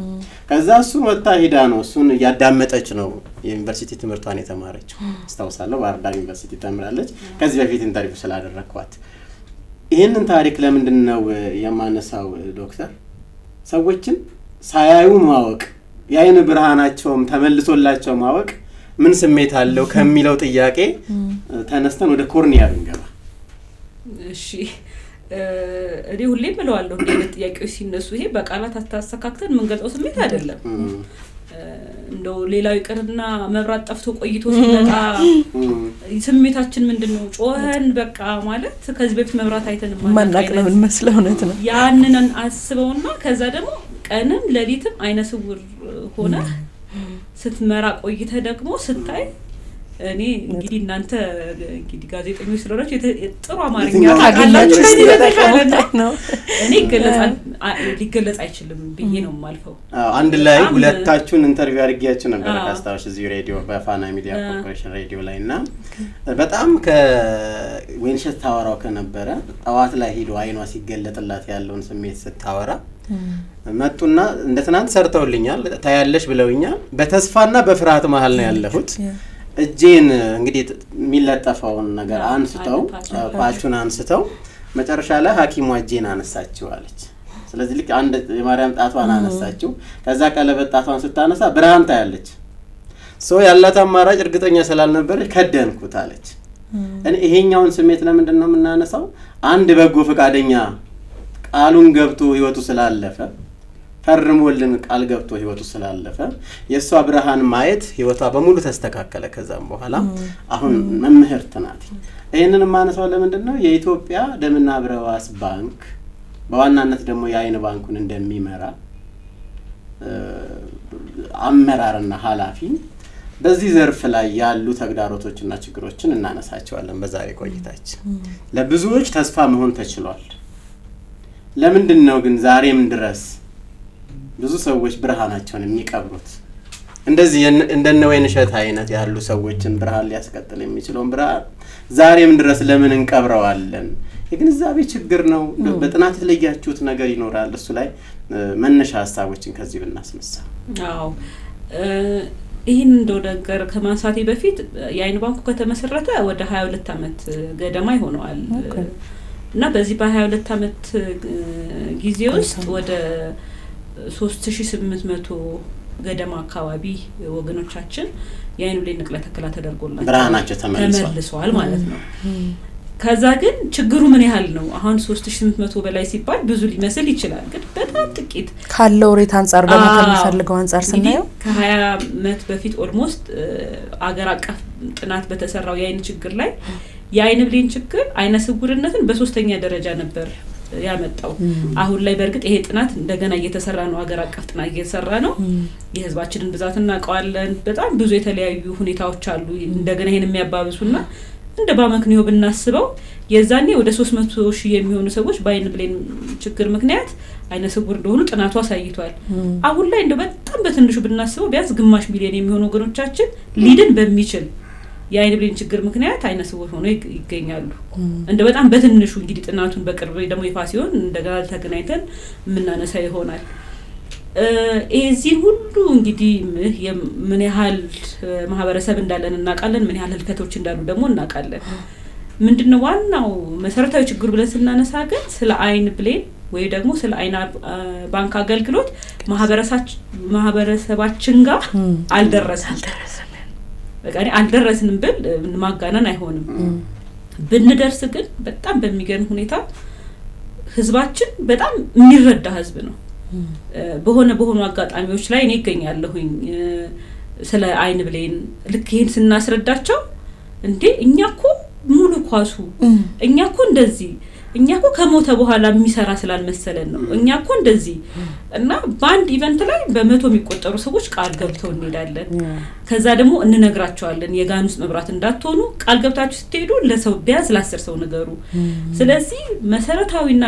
ከዛ እሱ መጣ ሄዳ ነው እሱን ያዳመጠች ነው የዩኒቨርሲቲ ትምህርቷን የተማረችው አስተዋውሳለሁ ባህርዳር ዩኒቨርሲቲ ተምራለች ከዚህ በፊት ኢንተርቪው ስላደረኳት ይሄንን ታሪክ ለምንድን ነው የማነሳው ዶክተር ሰዎችን ሳያዩ ማወቅ የአይን ብርሃናቸውም ተመልሶላቸው ማወቅ ምን ስሜት አለው ከሚለው ጥያቄ ተነስተን ወደ ኮርኒያ እንገባ እሺ እኔ ሁሌም እለዋለሁ እንደዚህ ጥያቄዎች ሲነሱ ይሄ በቃላት አስተካክተን መንገልጸው ስሜት አይደለም እንደው ሌላው ይቀርና መብራት ጠፍቶ ቆይቶ ሲመጣ ስሜታችን ምንድነው ጮኸን በቃ ማለት ከዚህ በፊት መብራት አይተን ማናቀለም መስለው ነው ያንንን አስበውና ከዛ ደግሞ ቀንም ለሊትም አይነ ስውር ሆነ ስትመራ ቆይተ ደግሞ ስታይ እኔ እንግዲህ እናንተ እንግዲህ ጋዜጠኞች ስለሆናችሁ ጥሩ አማርኛ ታውቃላችሁ ነው እኔ ሊገለጽ አይችልም ብዬ ነው የማልፈው አንድ ላይ ሁለታችሁን ኢንተርቪው አድርጌያችሁ ነበር ካስታውሽ እዚህ ሬዲዮ በፋና ሚዲያ ኮርፖሬሽን ሬዲዮ ላይና በጣም ከወይንሸት ታወራው ከነበረ ጠዋት ላይ ሄዶ አይኗ ሲገለጥላት ያለውን ስሜት ስታወራ መጡና እንደ ትናንት ሰርተውልኛል ታያለሽ ብለውኛል። በተስፋና በፍርሃት መሃል ነው ያለሁት። እጄን እንግዲህ የሚለጠፈውን ነገር አንስተው ፓቹን አንስተው መጨረሻ ላይ ሐኪሟ እጄን አነሳችው አለች። ስለዚህ ልክ አንድ የማርያም ጣቷን አነሳችው። ከዛ ቀለበት ጣቷን ስታነሳ ብርሃን ታያለች። ያላት አማራጭ እርግጠኛ ስላልነበረች ከደንኩት አለች። እኔ ይሄኛውን ስሜት ለምንድን ነው የምናነሳው? አንድ በጎ ፈቃደኛ ቃሉን ገብቶ ህይወቱ ስላለፈ ፈርሞልን ቃል ገብቶ ህይወቱ ስላለፈ የሷ ብርሃን ማየት ህይወቷ በሙሉ ተስተካከለ። ከዛም በኋላ አሁን መምህርት ናት። ይሄንን ማነሳው ለምንድን ነው? የኢትዮጵያ ደምና ህብረ ሕዋስ ባንክ በዋናነት ደግሞ የአይን ባንኩን እንደሚመራ አመራርና ኃላፊ በዚህ ዘርፍ ላይ ያሉ ተግዳሮቶችና ችግሮችን እናነሳቸዋለን በዛሬ ቆይታችን። ለብዙዎች ተስፋ መሆን ተችሏል። ለምንድን ነው ግን ዛሬም ድረስ ብዙ ሰዎች ብርሃናቸውን የሚቀብሩት? እንደዚህ እንደነ ወይንሸት አይነት ያሉ ሰዎችን ብርሃን ሊያስቀጥል የሚችለውን ብርሃን ዛሬም ድረስ ለምን እንቀብረዋለን? የግንዛቤ ችግር ነው። በጥናት የተለያችሁት ነገር ይኖራል። እሱ ላይ መነሻ ሀሳቦችን ከዚህ ብናስነሳ። አዎ ይህን እንደው ነገር ከማንሳቴ በፊት የአይን ባንኩ ከተመሰረተ ወደ 22 አመት ገደማ ይሆነዋል እና በዚህ በ22 አመት ጊዜ ውስጥ ወደ 3800 ገደማ አካባቢ ወገኖቻችን የአይን ብሌን ንቅለ ተከላ ተደርጎላቸው ብርሃናቸው ተመልሷል ማለት ነው። ከዛ ግን ችግሩ ምን ያህል ነው? አሁን 3800 በላይ ሲባል ብዙ ሊመስል ይችላል፣ ግን በጣም ጥቂት ካለው ሬት አንፃር ደግሞ ከሚፈልገው አንፃር ስናየው ከ20 አመት በፊት ኦልሞስት አገር አቀፍ ጥናት በተሰራው የአይን ችግር ላይ የአይን ብሌን ችግር አይነ ስውርነትን በ3ኛ ደረጃ ነበር ያመጣው። አሁን ላይ በርግጥ ይሄ ጥናት እንደገና እየተሰራ ነው፣ አገር አቀፍ ጥናት እየተሰራ ነው። የህዝባችንን ብዛት እናውቀዋለን። በጣም ብዙ የተለያዩ ሁኔታዎች አሉ እንደገና ይሄን የሚያባብሱና እንደ ባመክንዮ ብናስበው የዛኔ ወደ 300,000 የሚሆኑ ሰዎች በአይን ብሌን ችግር ምክንያት አይነ ስውር እንደሆኑ ጥናቱ አሳይቷል። አሁን ላይ እንደው በጣም በትንሹ ብናስበው ቢያንስ ግማሽ ሚሊዮን የሚሆኑ ወገኖቻችን ሊድን በሚችል የአይን ብሌን ችግር ምክንያት አይነ ስውር ሆኖ ይገኛሉ። እንደው በጣም በትንሹ እንግዲህ ጥናቱን በቅርብ ደግሞ ይፋ ሲሆን እንደገና ተገናኝተን የምናነሳ ይሆናል። እዚህ ሁሉ እንግዲህ ምን ያህል ማህበረሰብ እንዳለን እናውቃለን፣ ምን ያህል ህልከቶች እንዳሉ ደግሞ እናውቃለን። ምንድነው ዋናው መሰረታዊ ችግር ብለን ስናነሳ ግን ስለ አይን ብሌን ወይ ደግሞ ስለ አይን ባንክ አገልግሎት ማህበረሰባችን ጋር አልደረሰንም። በቃ አልደረስንም ብል ማጋነን አይሆንም። ብንደርስ ግን በጣም በሚገርም ሁኔታ ህዝባችን በጣም የሚረዳ ህዝብ ነው። በሆኑ አጋጣሚዎች ላይ እኔ እገኛለሁኝ ስለ አይን ብሌን ልክ ይሄን ስናስረዳቸው እንዴ እኛኮ ሙሉ ኳሱ እኛኮ እንደዚህ እኛኮ ከሞተ በኋላ የሚሰራ ስላልመሰለን ነው እኛኮ እንደዚህ እና ባንድ ኢቨንት ላይ በመቶ የሚቆጠሩ ሰዎች ቃል ገብተው እንሄዳለን። ከዛ ደግሞ እንነግራቸዋለን የጋን ውስጥ መብራት እንዳትሆኑ ቃል ገብታችሁ ስትሄዱ ለሰው ቢያንስ ለ10 ሰው ነገሩ። ስለዚህ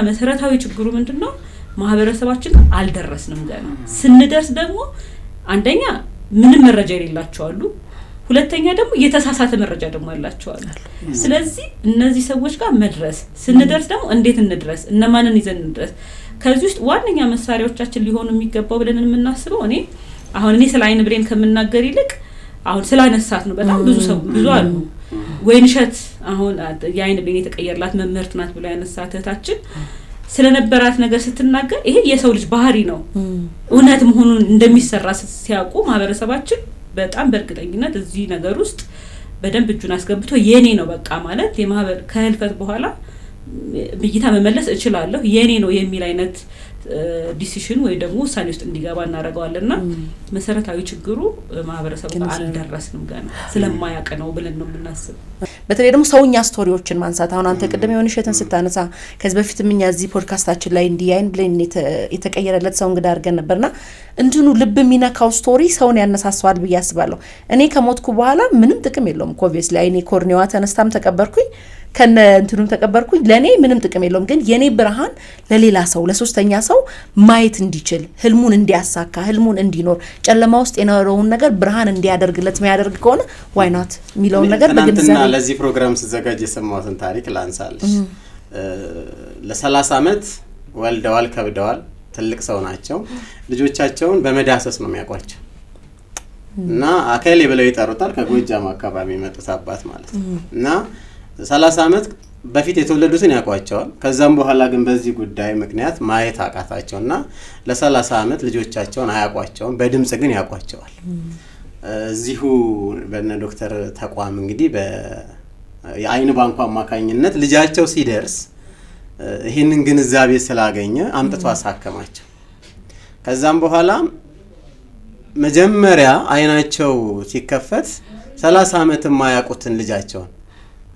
መሰረታዊ ችግሩ ምንድነው? ማህበረሰባችን አልደረስንም ገና። ስንደርስ ደግሞ አንደኛ ምንም መረጃ የሌላቸው አሉ፣ ሁለተኛ ደግሞ የተሳሳተ መረጃ ደግሞ ያላቸው አሉ። ስለዚህ እነዚህ ሰዎች ጋር መድረስ ስንደርስ ደግሞ እንዴት እንድረስ እነማንን ይዘን እንድረስ ከዚህ ውስጥ ዋነኛ መሳሪያዎቻችን ሊሆኑ የሚገባው ብለን የምናስበው እኔ ስለ አይን ብሌን ከመናገር ይልቅ አሁን ስላነሳት ነው። በጣም ብዙ አሉ። ወይንሸት አሁን የአይን ብሌን የተቀየረላት መምህርት ናት ብሎ ያነሳት እህታችን ስለነበራት ነገር ስትናገር ይሄ የሰው ልጅ ባህሪ ነው እውነት መሆኑን እንደሚሰራ ሲያውቁ ማህበረሰባችን በጣም በእርግጠኝነት እዚህ ነገር ውስጥ በደንብ እጁን አስገብቶ የኔ ነው በቃ ማለት የማህበር ከህልፈት በኋላ ብይታ መመለስ እችላለሁ የኔ ነው የሚል አይነት ዲሲሽን ወይ ደግሞ ውሳኔ ውስጥ እንዲገባ እናደርጋለንና መሰረታዊ ችግሩ ማህበረሰቡ አልደረስንም ገና ስለማያውቅ ነው ብለን ነው የምናስበው። በተለይ ደግሞ ሰውኛ ስቶሪዎችን ማንሳት አሁን አንተ ቀደም የሆነሸትን ስታነሳ ከዚህ በፊትም እኛ እዚህ ፖድካስታችን ላይ እንዲህ አይን ብሌን የተቀየረለት ሰው እንግዳ አድርገን ነበርና እንትኑ ልብ የሚነካው ስቶሪ ሰውን ያነሳሳዋል ብዬ አስባለሁ። እኔ ከሞትኩ በኋላ ምንም ጥቅም የለውም ኦብቪየስሊ አይኔ ኮርኒዋ ተነስታም ተቀበርኩኝ ከነ እንትኑም ተቀበርኩኝ ለኔ ምንም ጥቅም የለውም። ግን የኔ ብርሃን ለሌላ ሰው ለሶስተኛ ሰው ማየት እንዲችል ህልሙን እንዲያሳካ ህልሙን እንዲኖር ጨለማ ውስጥ የኖረውን ነገር ብርሃን እንዲያደርግለት የሚያደርግ ከሆነ ዋይ ናት የሚለውን ነገር በግልጽና ለዚህ ፕሮግራም ሲዘጋጅ የሰማሁትን ታሪክ ላንሳልሽ። ለ30 አመት ወልደዋል ከብደዋል ትልቅ ሰው ናቸው። ልጆቻቸውን በመዳሰስ ነው የሚያውቋቸው እና አከሌ ብለው ይጠሩታል። ከጎጃም አካባቢ የመጡት አባት ማለት ነው እና 30 ዓመት በፊት የተወለዱትን ያውቋቸዋል። ከዛም በኋላ ግን በዚህ ጉዳይ ምክንያት ማየት አቃታቸውና ለ30 ዓመት ልጆቻቸውን አያውቋቸውም። በድምጽ ግን ያውቋቸዋል። እዚሁ በእነ ዶክተር ተቋም እንግዲህ የአይን ባንኩ አማካኝነት ልጃቸው ሲደርስ ይህንን ግንዛቤ ስላገኘ አምጥቶ አሳከማቸው። ከዛም በኋላ መጀመሪያ አይናቸው ሲከፈት 30 ዓመት የማያውቁትን ልጃቸውን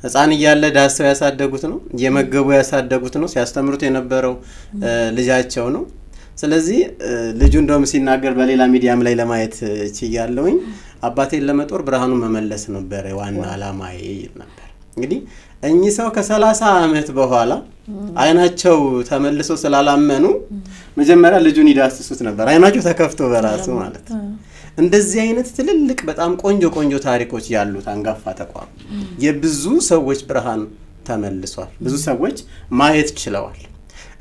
ህፃን እያለ ዳሰው ያሳደጉት ነው፣ እየመገቡ ያሳደጉት ነው፣ ሲያስተምሩት የነበረው ልጃቸው ነው። ስለዚህ ልጁ እንደውም ሲናገር በሌላ ሚዲያም ላይ ለማየት ችያለሁኝ። አባቴን ለመጦር ብርሃኑን መመለስ ነበር ዋና አላማዬ ይል ነበር። እንግዲህ እኚህ ሰው ከ30 ዓመት በኋላ አይናቸው ተመልሶ ስላላመኑ መጀመሪያ ልጁን ይዳስሱት ነበር። አይናቸው ተከፍቶ በራሱ ማለት ነው። እንደዚህ አይነት ትልልቅ በጣም ቆንጆ ታሪኮች ያሉት አንጋፋ ተቋም የብዙ ሰዎች ብርሃን ተመልሷል። ብዙ ሰዎች ማየት ችለዋል።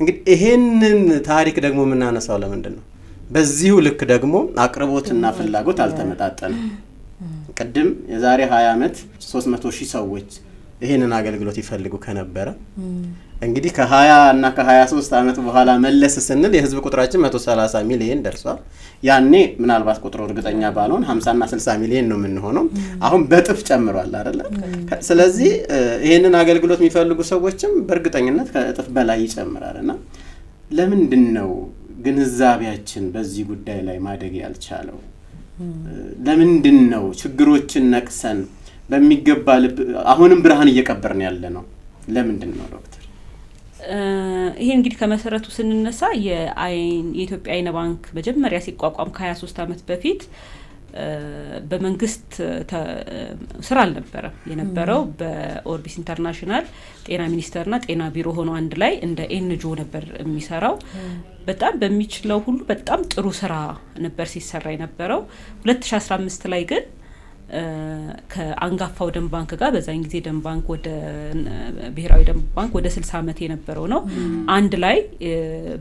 እንግዲህ ይሄንን ታሪክ ደግሞ የምናነሳው ለምንድን ነው? በዚሁ ልክ ደግሞ አቅርቦትና ፍላጎት አልተመጣጠንም። ቅድም የዛሬ 20 ዓመት 300,000 ሰዎች ይሄንን አገልግሎት ይፈልጉ ከነበረ እንግዲህ ከ20 እና ከ23 ዓመት በኋላ መለስ ስንል የህዝብ ቁጥራችን 130 ሚሊዮን ደርሷል። ያኔ ምናልባት ቁጥሩ እርግጠኛ ባልሆን 50 እና 60 ሚሊዮን ነው የምንሆነው። አሁን በጥፍ ጨምሯል አይደለ? ስለዚህ ይሄንን አገልግሎት የሚፈልጉ ሰዎችም በእርግጠኝነት ከእጥፍ በላይ ይጨምራልና ለምንድን ነው ግንዛቤያችን በዚህ ጉዳይ ላይ ማደግ ያልቻለው? ለምንድን ነው ችግሮችን ነቅሰን በሚገባ አሁንም ብርሃን እየቀበርን ያለ ነው? ለምንድን ነው ዶክተር? ይሄ እንግዲህ ከመሰረቱ ስንነሳ የኢትዮጵያ አይን ባንክ መጀመሪያ ሲቋቋም ከ23 ዓመት በፊት በመንግስት ስራ አልነበረም የነበረው። በኦርቢስ ኢንተርናሽናል ጤና ሚኒስቴርና ጤና ቢሮ ሆኖ አንድ ላይ እንደ ኤንጂኦ ነበር የሚሰራው። በጣም በሚችለው ሁሉ በጣም ጥሩ ስራ ነበር ሲሰራ የነበረው። 2015 ላይ ግን ከአንጋፋው ደም ባንክ ጋር በዛን ጊዜ ደም ባንክ ወደ ብሔራዊ ደም ባንክ ወደ 60 ዓመት የነበረው ነው አንድ ላይ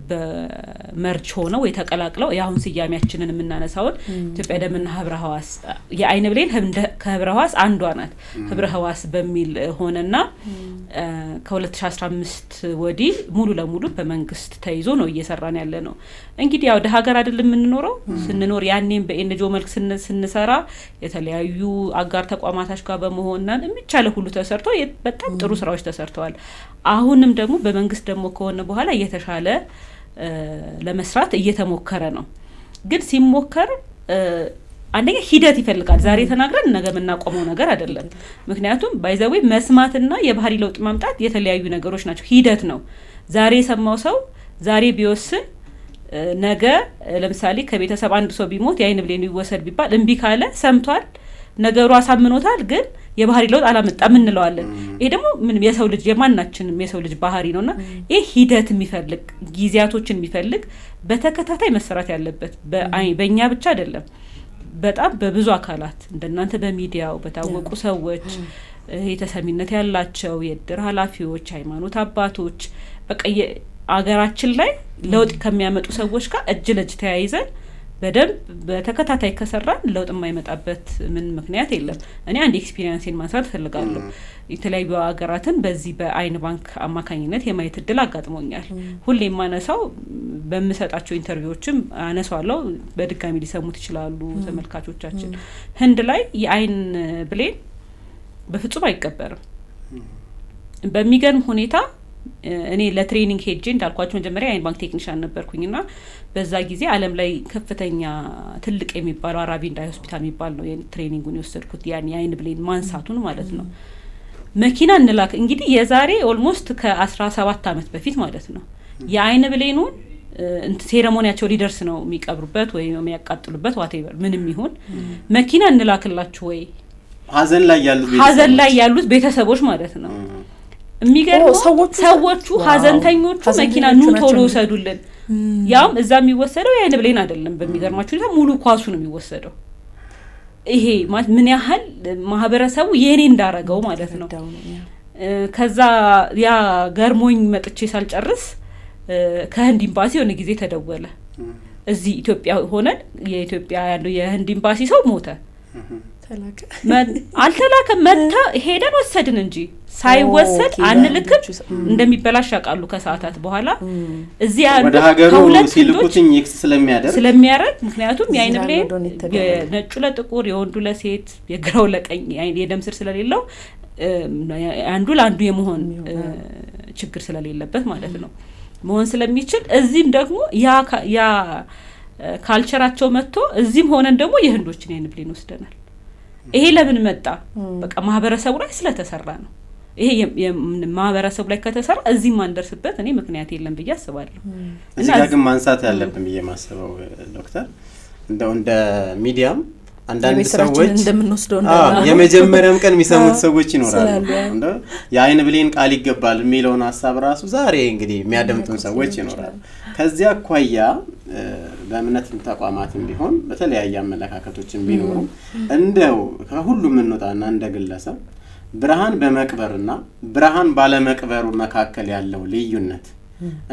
በመርጅ ሆነው የተቀላቅለው የአሁን ስያሜያችንን የምናነሳውን ኢትዮጵያ ደምና ህብረ ህዋስ የአይን ብሌን ከህብረ ህዋስ አንዷ ናት ህብረ ህዋስ በሚል ሆነና ከ2015 ወዲህ ሙሉ ለሙሉ በመንግስት ተይዞ ነው እየሰራን ያለ ነው። እንግዲህ ያው ሀገር አይደል የምንኖረው ስንኖር ያኔም በኤንጂኦ መልክ ስንሰራ የተለያዩ አጋር ተቋማታች ጋር በመሆንና የሚቻለ ሁሉ ተሰርቶ በጣም ጥሩ ስራዎች ተሰርተዋል። አሁንም ደግሞ በመንግስት ደግሞ ከሆነ በኋላ እየተሻለ ለመስራት እየተሞከረ ነው። ግን ሲሞከር አንደኛ ሂደት ይፈልጋል። ዛሬ ተናግረን ነገ የምናቆመው ነገር አይደለም። ምክንያቱም ባይዘዌ መስማትና የባህሪ ለውጥ ማምጣት የተለያዩ ነገሮች ናቸው። ሂደት ነው። ዛሬ የሰማው ሰው ዛሬ ቢወስን ነገ ለምሳሌ ከቤተሰብ አንድ ሰው ቢሞት የአይን ብሌኑ ይወሰድ ቢባል እምቢ ካለ ሰምቷል፣ ነገሩ አሳምኖታል፣ ግን የባህሪ ለውጥ አላመጣም እንለዋለን። ይሄ ደግሞ ምንም የሰው ልጅ የማናችንም የሰው ልጅ ባህሪ ነውና ይሄ ሂደት የሚፈልግ ጊዜያቶችን የሚፈልግ በተከታታይ መሰራት ያለበት በእኛ ብቻ አይደለም። በጣም በብዙ አካላት እንደናንተ በሚዲያው በታወቁ ሰዎች የተሰሚነት ያላቸው የድር ኃላፊዎች፣ ሃይማኖት አባቶች በቃ አገራችን ላይ ለውጥ ከሚያመጡ ሰዎች ጋር እጅ ለእጅ ተያይዘን በደንብ በተከታታይ ከሰራን ለውጥ የማይመጣበት ምን ምክንያት የለም። እኔ አንድ ኤክስፒሪየንስን ማንሳት ፈልጋለሁ። የተለያዩ ሀገራትን በዚህ በአይን ባንክ አማካኝነት የማየት እድል አጋጥሞኛል። ሁሌ የማነሳው በምሰጣቸው ኢንተርቪዎችም አነሳዋለሁ፣ በድጋሚ ሊሰሙት ይችላሉ ተመልካቾቻችን። ህንድ ላይ የአይን ብሌን በፍጹም አይቀበርም። በሚገርም ሁኔታ እኔ ለትሬኒንግ ሄጄ እንዳልኳችሁ መጀመሪያ አይን ባንክ ቴክኒሻን ነበርኩኝና በዛ ጊዜ ዓለም ላይ ከፍተኛ ትልቅ የሚባለው አራቢ እንዳይ ሆስፒታል የሚባል ነው የትሬኒንጉን የወሰድኩት። ያን የአይን ብሌን ማንሳቱን ማለት ነው። መኪና እንላክ እንግዲህ የዛሬ ኦልሞስት ከ17 ዓመት በፊት ማለት ነው። የአይን ብሌኑን ሴሬሞኒያቸው ሊደርስ ነው የሚቀብሩበት ወይ የሚያቃጥሉበት ዋቴቨር ምንም ይሁን መኪና እንላክላችሁ ወይ ሀዘን ላይ ያሉት ቤተሰቦች ማለት ነው። የሚገርመው ሰዎቹ ሀዘንተኞቹ መኪና ኑ ቶሎ ወሰዱልን። ያም እዛ የሚወሰደው የአይን ብሌን አይደለም። በሚገርማችሁ ሁኔታ ሙሉ ኳሱ ነው የሚወሰደው። ይሄ ምን ያህል ማህበረሰቡ የኔ እንዳረገው ማለት ነው። ከዛ ያ ገርሞኝ መጥቼ ሳልጨርስ ከህንድ ኤምባሲ የሆነ ጊዜ ተደወለ። እዚህ ኢትዮጵያ ሆነን የኢትዮጵያ ያለው የህንድ ኤምባሲ ሰው ሞተ። አልተላከም። መጣ ሄደን ወሰድን እንጂ ሳይወሰድ አንልክም እንደሚበላሽ ያውቃሉ። ከሰዓታት በኋላ እዚህ ያሉ ከሁለት ሲልኩትኝ ኤክስ ስለሚያደርግ ምክንያቱም የአይን ብሌን የነጩ ለጥቁር የወንዱ ለሴት የግራው ለቀኝ የደም ስር ስለሌለው አንዱ ለአንዱ የመሆን ችግር ስለሌለበት ማለት ነው መሆን ስለሚችል እዚህም ደግሞ ያ ካልቸራቸው መጥቶ እዚህም ሆነን ደግሞ የህንዶችን የአይን ብሌን ወስደናል። ይሄ ለምን መጣ? በቃ ማህበረሰቡ ላይ ስለተሰራ ነው። ይሄ ማህበረሰቡ ላይ ከተሰራ እዚህ ማንደርስበት እኔ ምክንያት የለም ብዬ አስባለሁ። እዚህ ጋር ግን ማንሳት ያለብን ብዬ ማስበው ዶክተር እንደ ሚዲያም አንዳንድ ሰዎች እንደምንወስደው የመጀመሪያም ቀን የሚሰሙት ሰዎች ይኖራሉ። የአይን ብሌን ቃል ይገባል የሚለውን ሀሳብ ራሱ ዛሬ እንግዲህ የሚያደምጡን ሰዎች ይኖራሉ። ከዚያ አኳያ በእምነት ተቋማትም ቢሆን በተለያየ አመለካከቶችም ቢኖሩ እንደው ከሁሉም እንወጣና እንደ ግለሰብ ብርሃን በመቅበርና ብርሃን ባለመቅበሩ መካከል ያለው ልዩነት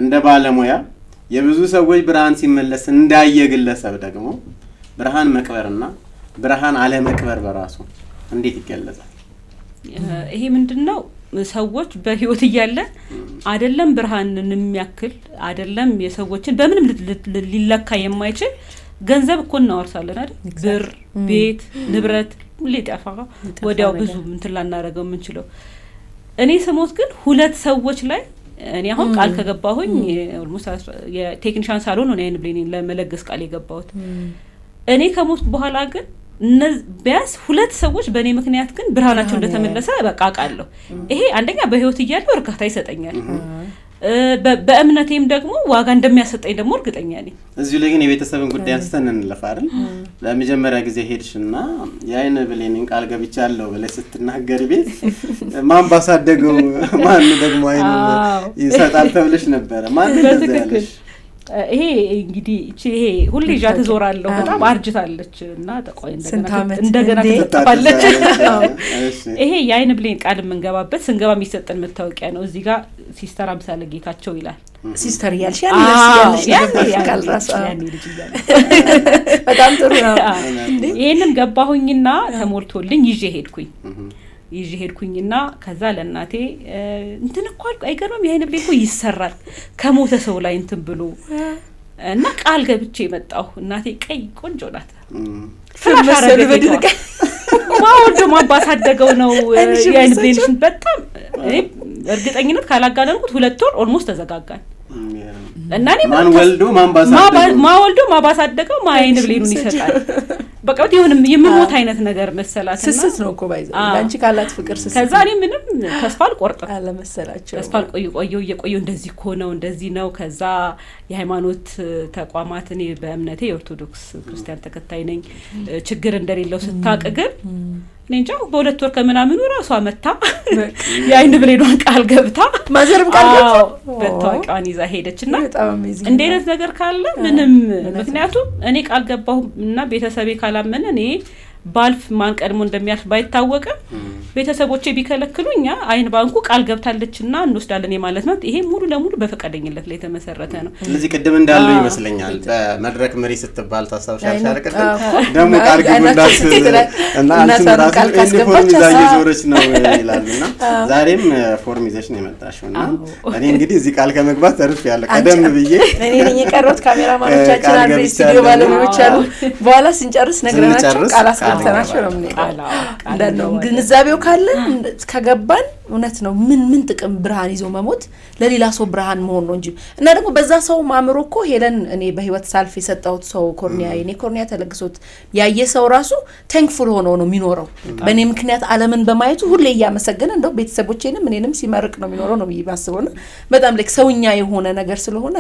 እንደ ባለሙያ የብዙ ሰዎች ብርሃን ሲመለስ እንዳየ ግለሰብ ደግሞ ብርሃን መቅበርና ብርሃን አለመቅበር በራሱ እንዴት ይገለጻል? ይሄ ምንድነው? ሰዎች በህይወት እያለ አይደለም ብርሃንን የሚያክል አይደለም የሰዎችን በምንም ሊለካ የማይችል ገንዘብ እኮ እናወርሳለን አይደል? ብር፣ ቤት፣ ንብረት ሊጠፋ ወዲያው ብዙ እንትን ላናረገው የምንችለው እኔ ስሞት ግን ሁለት ሰዎች ላይ እኔ አሁን ቃል ከገባሁኝ ኦልሞስት የቴክኒሻን ሳልሆን ነው አይን ብሌኔን ለመለገስ ቃል የገባሁት። እኔ ከሞት በኋላ ግን ቢያንስ ሁለት ሰዎች በእኔ ምክንያት ግን ብርሃናቸው እንደተመለሰ በቃ አውቃለሁ። ይሄ አንደኛ በህይወት እያለሁ እርካታ ይሰጠኛል። በእምነቴም ደግሞ ዋጋ እንደሚያሰጠኝ ደግሞ እርግጠኛ ነኝ። እዚሁ ላይ ግን የቤተሰብን ጉዳይ አንስተን እንለፍ አይደል? ለመጀመሪያ ጊዜ ሄድሽና የአይን ብሌንን ቃል ገብቻለሁ ብለሽ ስትናገሪ ቤት ማን ባሳደገው ማን ደግሞ አይኑ ይሰጣል ተብለሽ ነበረ። ማን እንደዛ ያለሽ? ይሄ እንግዲህ ይሄ ሁሌ ጃት ዞራለሁ በጣም አርጅታለች እና ተቆይ እንደገና ተጣጣለች። ይሄ የአይን ብሌን ቃል መንገባበት ስንገባ የሚሰጠን መታወቂያ ነው። እዚህ ጋር ሲስተር አምሳለ ጌታቸው ይላል። ሲስተር ያልሽ ያለሽ ቃል ራስ ልጅ ይላል። በጣም ጥሩ ነው። ይሄንን ገባሁኝና ተሞልቶልኝ ይዤ ሄድኩኝና ከዛ ለእናቴ እንትን እኮ አይገርምም የአይን ብሌን እኮ ይሰራል ከሞተ ሰው ላይ እንትን ብሎ እና ቃል ገብቼ መጣሁ። እናቴ ቀይ ቆንጆ ናት። ፈመሰለ በድርቀ ማውዶ ማባሳደገው ነው የአይን ብሌንሽን በጣም እርግጠኝነት ካላጋነንኩት 2 ወር ኦልሞስት ተዘጋጋን። እና እኔ ማወልዶ ማባሳደገው ማይን ብሌኑን ይሰጣል። በቃ የምሞት አይነት ነገር መሰላትና ስስት ነው እኮ ባይዘ አንቺ ካላት ፍቅር ስስት። ከዛ እኔ ምንም ተስፋ አልቆርጥም አለ መሰላቸው። ተስፋ ቆየው እንደዚህ እኮ ነው እንደዚህ ነው። ከዛ የሃይማኖት ተቋማት እኔ በእምነቴ የኦርቶዶክስ ክርስቲያን ተከታይ ነኝ ችግር እንደሌለው ስታቅ ግን እኔ እንጃ በ2 ወር ከምናምኑ ራሷ መታ የአይን ብሌኗን ቃል ገብታ ማዘርም ቃል ገብታ በታዋቂዋን ይዛ ሄደችና እንደ አይነት ነገር ካለ ምንም ምክንያቱም እኔ ቃል ገባሁና ቤተሰቤ ካላመነ እኔ ባልፍ ማን ቀድሞ እንደሚያልፍ ባይታወቅም ቤተሰቦቼ ቢከለክሉኛ አይን ባንኩ ቃል ገብታለችና እንወስዳለን ማለት ነው። ይሄ ሙሉ ለሙሉ በፈቃደኝነት ላይ ተመሰረተ ነው። ስለዚህ ቅድም እንዳለው ይመስለኛል በመድረክ መሪ ስትባል ታሳውሻለሽ አይደል? ደግሞ ቃል ገብታለች እና አንቺ ራስሽ ዩኒፎርም ይዛ እየዞረች ነው ይላልና ዛሬም ፎርም ይዘሽ ነው የመጣሽውና እኔ እንግዲህ እዚህ ቃል ከመግባት ተርፍ ያለ ቀደም ብዬ እኔ ነኝ የቀረሁት። ካሜራማኖቻችን አሉ፣ ስቱዲዮ ባለሙያዎች አሉ። በኋላ ስንጨርስ ነግረናቸው ቃል አስገብተናቸው ነው የምንሄደው። እንደው ግንዛቤው ካለ ከገባን እውነት ነው ምን ጥቅም ብርሃን ይዞ መሞት ለሌላ ሰው ብርሃን መሆን ነው እንጂ እና ደግሞ በዛ ሰው ማምሮ እኮ ሄለን እኔ በህይወት ሳልፍ የሰጣሁት ሰው ኮርኒያ ተለግሶት ያየ ሰው ራሱ ቴንክፉል ሆኖ ነው የሚኖረው። በእኔ ምክንያት ዓለምን በማየቱ ሁሌ እያመሰገነ እንደው ቤተሰቦቼንም እኔንም ሲመርቅ ነው የሚኖረው ነው ይባስበውና በጣም ለክ ሰውኛ የሆነ ነገር ስለሆነ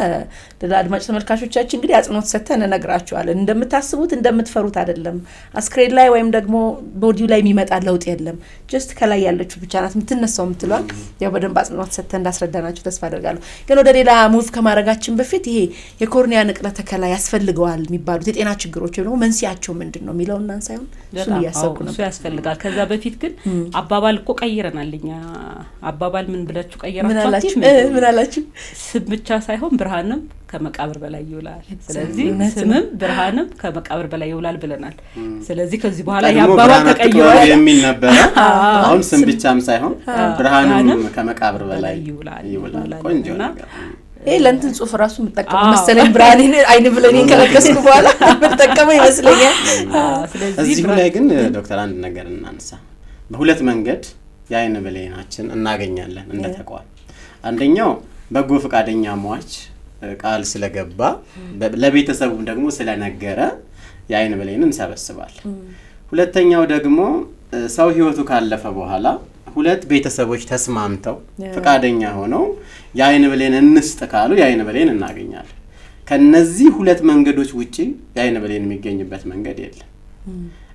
ለአድማጭ ተመልካቾቻችን እንግዲህ አጽንኦት ሰጥተን እነግራቸዋለን። እንደምታስቡት እንደምትፈሩት አይደለም። አስክሬን ላይ ወይም ደግሞ ቦዲው ላይ የሚመጣ ለውጥ የለም። ጀስት ከላይ ያለችው ብቻ ናት የምትነሳው የምንጠቅሰው ምትሏል ያው በደንብ አጽንኦት ሰጥተን እንዳስረዳናችሁ ተስፋ አደርጋለሁ። ግን ወደ ሌላ ሙቭ ከማድረጋችን በፊት ይሄ የኮርኒያ ንቅለ ተከላ ያስፈልገዋል የሚባሉት የጤና ችግሮች ነው መንስኤያቸው ምንድነው የሚለውና ሳይሆን እሱ ያሰብኩ ነው። እሱ ያስፈልጋል። ከዛ በፊት ግን አባባል እኮ ቀይረናልኛ። አባባል ምን ብላችሁ ቀይራችሁ? ምን አላችሁ? ስም ብቻ ሳይሆን ብርሃንም ከመቃብር በላይ ይውላል። ስለዚህ ስምም ብርሃንም ከመቃብር በላይ ይውላል ብለናል። ስለዚህ ከዚህ በኋላ ያባባል ተቀይሯል የሚል ነበር። አሁን ስም ብቻም ሳይሆን ብርሃንም ከመቃብር በላይ ይውላል። ቆንጆ ነገር ለእንትን ጽሁፍ ራሱ የምጠቀመው መሰለኝ ብርሃኔን አይን ብለኔን ከለከስኩ በኋላ የምጠቀመው ይመስለኛል። እዚሁ ላይ ግን ዶክተር አንድ ነገር እናንሳ። በሁለት መንገድ የአይን ብሌናችን እናገኛለን እንደ ተቋም። አንደኛው በጎ ፈቃደኛ ሟች ቃል ስለገባ ለቤተሰቡ ደግሞ ስለነገረ የአይን ብሌንን እንሰበስባለን። ሁለተኛው ደግሞ ሰው ህይወቱ ካለፈ በኋላ ሁለት ቤተሰቦች ተስማምተው ፈቃደኛ ሆነው የአይን ብሌን እንስጥ ካሉ የአይን ብሌን እናገኛለን። ከነዚህ ሁለት መንገዶች ውጪ የአይን ብሌን የሚገኝበት መንገድ የለም።